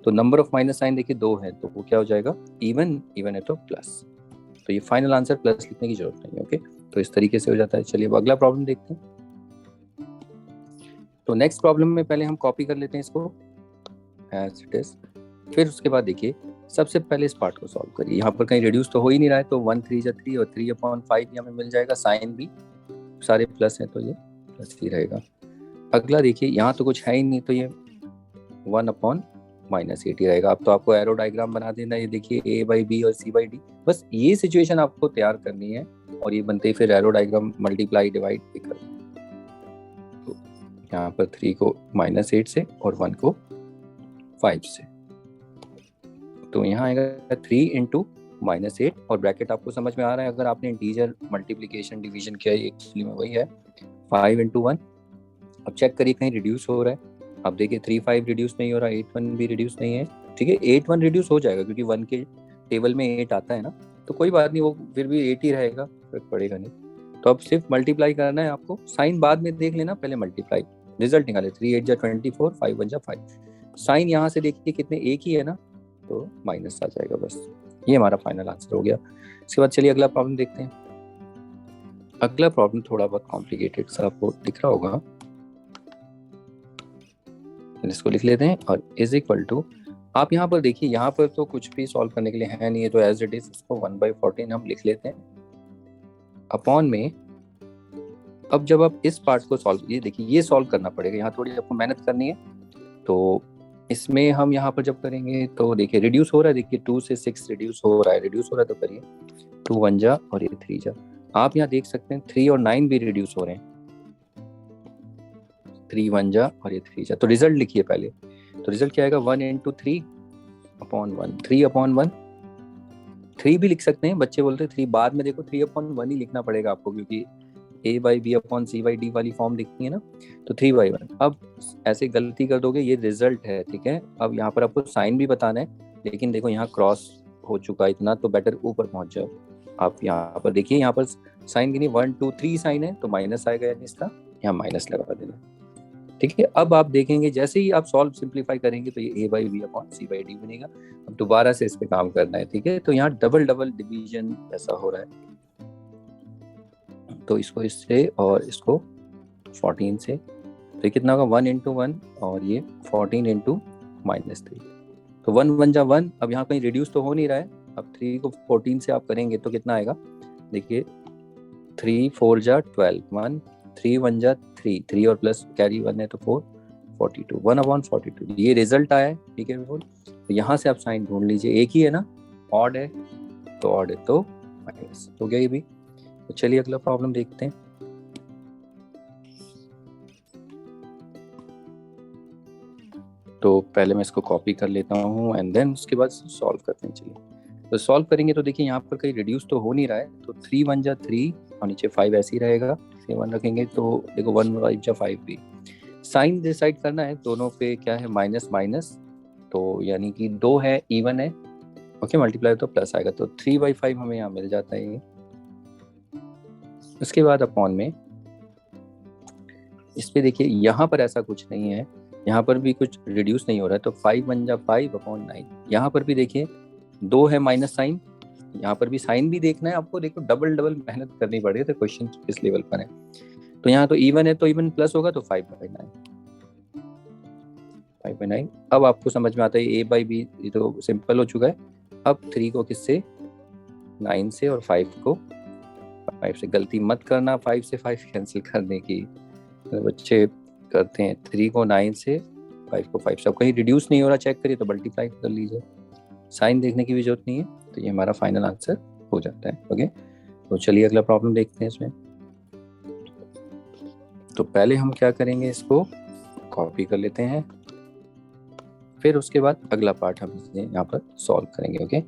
तो नंबर ऑफ माइनस साइन देखिए 2 है, तो वो क्या हो जाएगा, इवन, इवन है तो प्लस, तो ये फाइनल आंसर प्लस लिखने की जरूरत नहीं है। ओके, तो इस तरीके से हो जाता है। चलिए अब अगला प्रॉब्लम देखते हैं। तो नेक्स्ट प्रॉब्लम में पहले हम कॉपी कर लेते हैं इसको एज इट इज, फिर उसके बाद देखिए सबसे पहले इस पार्ट को सॉल्व करिए। यहाँ पर कहीं रिड्यूस तो हो ही नहीं रहा है, तो 1 3 जा 3 और 3/5 हमें मिल जाएगा, साइन भी सारे प्लस हैं तो ये प्लस ही रहेगा। अगला देखिए यहाँ तो कुछ है ही नहीं, तो ये 1/-8 ही रहेगा। अब तो आपको एरो डायग्राम बना देना, ये देखिए a/b और c/d, बस ये सिचुएशन आपको तैयार करनी है, और ये बनते ही फिर एरो डायग्राम मल्टीप्लाई डिवाइड भी कर। तो यहाँ पर 3 को -8 से और 1 को 5 से, तो यहाँ आएगा 3 × -8, और ब्रैकेट आपको समझ में आ रहा है, अगर आपने इंटीजर मल्टीप्लिकेशन डिवीजन किया है, एक्चुअली में वही है 5 × 1। अब चेक करिए कहीं रिड्यूस हो रहा है, अब देखिए 3 5 रिड्यूस नहीं हो रहा, 8 1 भी रिड्यूस नहीं है, ठीक है। 8 1 रिड्यूस हो जाएगा क्योंकि 1 के टेबल में 8 आता है ना, तो कोई बात नहीं, वो फिर भी 8 ही रहेगा, फर्क पड़ेगा नहीं। तो अब सिर्फ मल्टीप्लाई करना है आपको, साइन बाद में देख लेना, पहले मल्टीप्लाई, रिजल्ट निकाले, 3 8 जा 24, 5 1 जा 5। साइन यहाँ से देखिए कितने, एक ही है ना, तो माइनस आ जाएगा, बस ये हमारा फाइनल आंसर हो गया। इसके बाद चलिए अगला प्रॉब्लम देखते हैं। अगला प्रॉब्लम थोड़ा बहुत कॉम्प्लिकेटेड सा आपको दिख रहा होगा, इसको लिख लेते हैं, और इज इक्वल टू, आप यहाँ पर देखिए, यहाँ पर तो कुछ भी सॉल्व करने के लिए है नहीं है, तो एज इट इज इसको 1/14 हम लिख लेते हैं, अपॉन में। अब जब आप इस पार्ट को सॉल्व, ये देखिए ये सॉल्व करना पड़ेगा, यहाँ थोड़ी आपको मेहनत करनी है। तो इसमें हम यहाँ पर जब करेंगे तो देखिए रिड्यूस हो रहा है, देखिए 2 से 6 रिड्यूस हो रहा है, रिड्यूस हो रहा है, तो करिए 2 1 जा और ये 3 जा। आप यहाँ देख सकते हैं 3 और 9 भी रिड्यूस हो रहे हैं, 3 1 जा और ये 3 जा। तो रिजल्ट लिखिए पहले, तो रिजल्ट क्या आएगा, 1 × 3/1, 3/1। 3 भी लिख सकते हैं, बच्चे बोलते हैं 3, बाद में देखो 3/1 ही लिखना पड़ेगा आपको, क्योंकि a/b/c/d वाली फॉर्म लिखनी है ना, तो 3/1। अब ऐसे गलती कर दोगे, ये रिजल्ट है, ठीक है। अब यहाँ पर आपको साइन भी बताना है, लेकिन देखो यहाँ क्रॉस हो चुका है इतना, तो बेटर ऊपर पहुंच जाओ। आप यहाँ पर देखिए, यहाँ पर साइन गिनी 1 2 3 साइन है, तो माइनस आएगा, यानी इसका यहाँ माइनस लगा देना, ठीक है। अब आप देखेंगे जैसे ही आप सॉल्व सिंप्लीफाई करेंगे तो ये a/b/c/d बनेगा। अब दोबारा से इस पे काम करना है, ठीक है। तो यहाँ डबल डबल डिवीजन ऐसा हो रहा है, तो इसको इससे और इसको 14 से, तो ये कितना होगा, 1 × 1 और ये 14 × -3, तो 1 1 जा 1। अब यहाँ कहीं रिड्यूस तो हो नहीं रहा है, अब 3 को 14 से आप करेंगे तो कितना आएगा, देखिए 3 4 जा 12, 1 3 1 जा 3, 3 और प्लस कैरी 1 है तो 4 42, 1/42, ये रिजल्ट आया है, ठीक है। तो यहाँ से आप साइन ढूंढ लीजिए, एक ही है ना, ऑड है तो ऑड है तो माइनस हो गया ये भी। तो चलिए अगला प्रॉब्लम देखते हैं। तो पहले मैं इसको कॉपी कर लेता हूँ एंड देन उसके बाद सॉल्व करते हैं। चलिए तो सॉल्व करेंगे, तो देखिए यहाँ पर कहीं रिड्यूस तो हो नहीं रहा है, तो 3 1 जा 3 और नीचे 5 ऐसे ही रहेगा, 1 रखेंगे तो देखो 1 5 जा 5 भी। साइन डिसाइड करना है, दोनों पे क्या है, माइनस माइनस, तो यानी कि 2 है, इवन है, ओके, मल्टीप्लाई तो प्लस आएगा, तो 3/5 हमें यहाँ मिल जाता है ये। उसके बाद अपॉन में, इस पे देखिए यहाँ पर ऐसा कुछ नहीं है, यहाँ पर भी कुछ रिड्यूस नहीं हो रहा है, तो 5 1 जा 5/9। यहाँ पर भी देखिए 2 है माइनस साइन, यहाँ पर भी साइन भी देखना है आपको, देखो डबल मेहनत करनी पड़ेगी तो क्वेश्चन किस लेवल पर है। तो यहाँ तो इवन है तो इवन प्लस होगा तो 5/9, 5/9। अब आपको समझ में आता है a बाई बी, ये तो सिंपल हो चुका है। अब 3 को किससे, 9 से, और 5 को 5 से। गलती मत करना 5 से 5 कैंसिल करने की, बच्चे करते हैं 3 को 9 से, 5 को 5 से। अब कहीं रिड्यूस नहीं हो रहा चेक करिए तो मल्टीप्लाई कर लीजिए, साइन देखने की भी जरूरत नहीं है। तो ये हमारा फाइनल आंसर हो जाता है। ओके, तो चलिए अगला प्रॉब्लम देखते हैं इसमें। तो पहले हम क्या करेंगे, इसको कॉपी कर लेते हैं, फिर उसके बाद अगला पार्ट हम यहाँ पर सॉल्व करेंगे। ओके,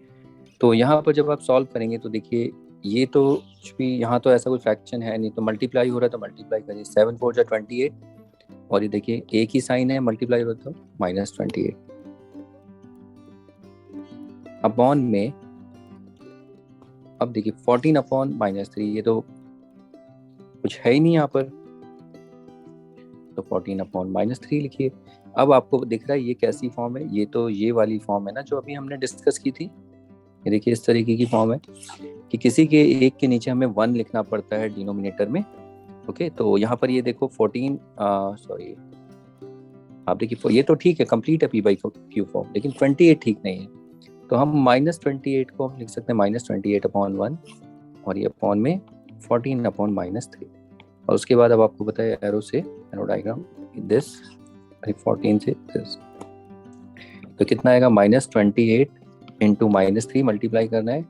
तो यहाँ पर जब आप सॉल्व करेंगे तो देखिए ये तो कुछ भी, यहाँ तो ऐसा कोई फ्रैक्शन है नहीं, तो मल्टीप्लाई हो रहा है तो मल्टीप्लाई करिए, 7 4 जा 28, और ये देखिए एक ही साइन है, मल्टीप्लाई हो रहा है तो -28 अपॉन में। अब देखिए 14 अपॉन -3, ये तो कुछ है ही नहीं यहाँ पर, तो 14 अपॉन -3 लिखिए। अब आपको दिख रहा है ये कैसी फॉर्म है, ये तो ये वाली फॉर्म है ना जो अभी हमने डिस्कस की थी। ये देखिए इस तरीके की फॉर्म है कि किसी के एक के नीचे हमें 1 लिखना पड़ता है डिनोमिनेटर में। ओके, तो यहाँ पर ये देखो 14, सॉरी आप देखिए ये तो ठीक है, कंप्लीट है p/q फॉर्म, लेकिन 28 ठीक नहीं है। तो हम -28 को हम लिख सकते हैं -28 अपॉन 1, और ये अपॉन में 14 अपॉन -3, और उसके बाद अब आपको पता है एरो से, एरो डायग्राम दिस 14 से दिस, तो कितना आएगा -28 इंटू -3 मल्टीप्लाई करना है,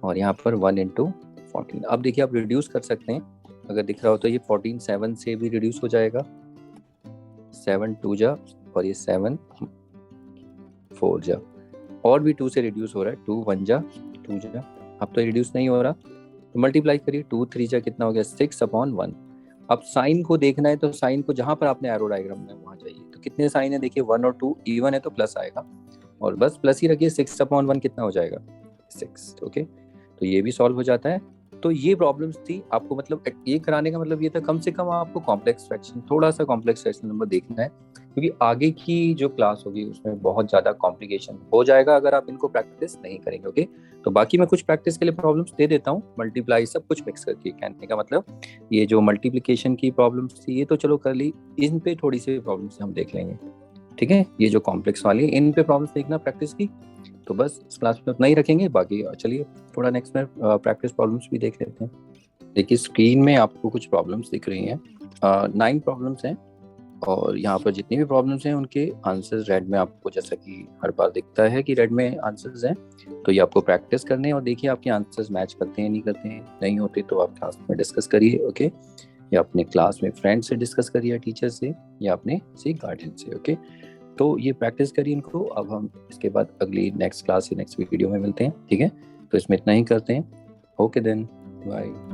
और यहाँ पर 1 इंटू 14। अब देखिए आप रिड्यूस कर सकते हैं, अगर दिख रहा हो तो ये 14 7 से भी रिड्यूस हो जाएगा, 7 2 जा, और ये 7 4 जा, और भी 2 से रिड्यूस हो रहा है, 2 1 जा 2 जा। अब तो रिड्यूस नहीं हो रहा तो मल्टीप्लाई करिए, 2 3 जा कितना हो गया 6 अपॉन 1। अब साइन को देखना है तो साइन को जहाँ पर आपने एरो डायग्राम में वहाँ जाइए, तो कितने साइन है देखिए 1 और 2, इवन है तो प्लस आएगा, और बस प्लस ही रखिए, 6 अपॉन 1 कितना हो जाएगा 6। ओके, तो ये भी सॉल्व हो जाता है। तो ये प्रॉब्लम्स थी आपको, मतलब ये कराने का मतलब ये था कम से कम आपको कॉम्प्लेक्स फ्रैक्शन, थोड़ा सा कॉम्प्लेक्स फ्रैक्शन नंबर देखना है, क्योंकि आगे की जो क्लास होगी उसमें बहुत ज़्यादा कॉम्प्लिकेशन हो जाएगा अगर आप इनको प्रैक्टिस नहीं करेंगे। ओके, तो बाकी मैं कुछ प्रैक्टिस के लिए प्रॉब्लम्स दे देता हूँ, मल्टीप्लाई सब कुछ मिक्स करके, कहने का मतलब ये जो मल्टीप्लिकेशन की प्रॉब्लम्स थी ये तो चलो कर ली, इन पे थोड़ी सी प्रॉब्लम्स हम देख लेंगे। ठीक है, ये जो कॉम्प्लेक्स वाली इन पे प्रॉब्लम्स देखना प्रैक्टिस की, तो बस इस क्लास में उतना ही रखेंगे। बाकी चलिए थोड़ा नेक्स्ट में प्रैक्टिस प्रॉब्लम्स भी देख लेते हैं। देखिए स्क्रीन में आपको कुछ प्रॉब्लम्स दिख रही हैं, 9 प्रॉब्लम्स हैं, और यहाँ पर जितनी भी प्रॉब्लम्स हैं उनके आंसर्स रेड में आपको, जैसा कि हर बार दिखता है कि रेड में आंसर्स हैं, तो ये आपको प्रैक्टिस करने हैं, और देखिए आपके आंसर्स मैच करते हैं नहीं करते हैं, नहीं होते तो आप क्लास में डिस्कस करिए। ओके, या अपने क्लास में फ्रेंड से डिस्कस करिए, टीचर से, या अपने किसी गार्जियन से। ओके, तो ये प्रैक्टिस करिए इनको। अब हम इसके बाद अगली नेक्स्ट क्लास या नेक्स्ट वीडियो में मिलते हैं। ठीक है, तो इसमें इतना ही करते हैं। Okay then, bye.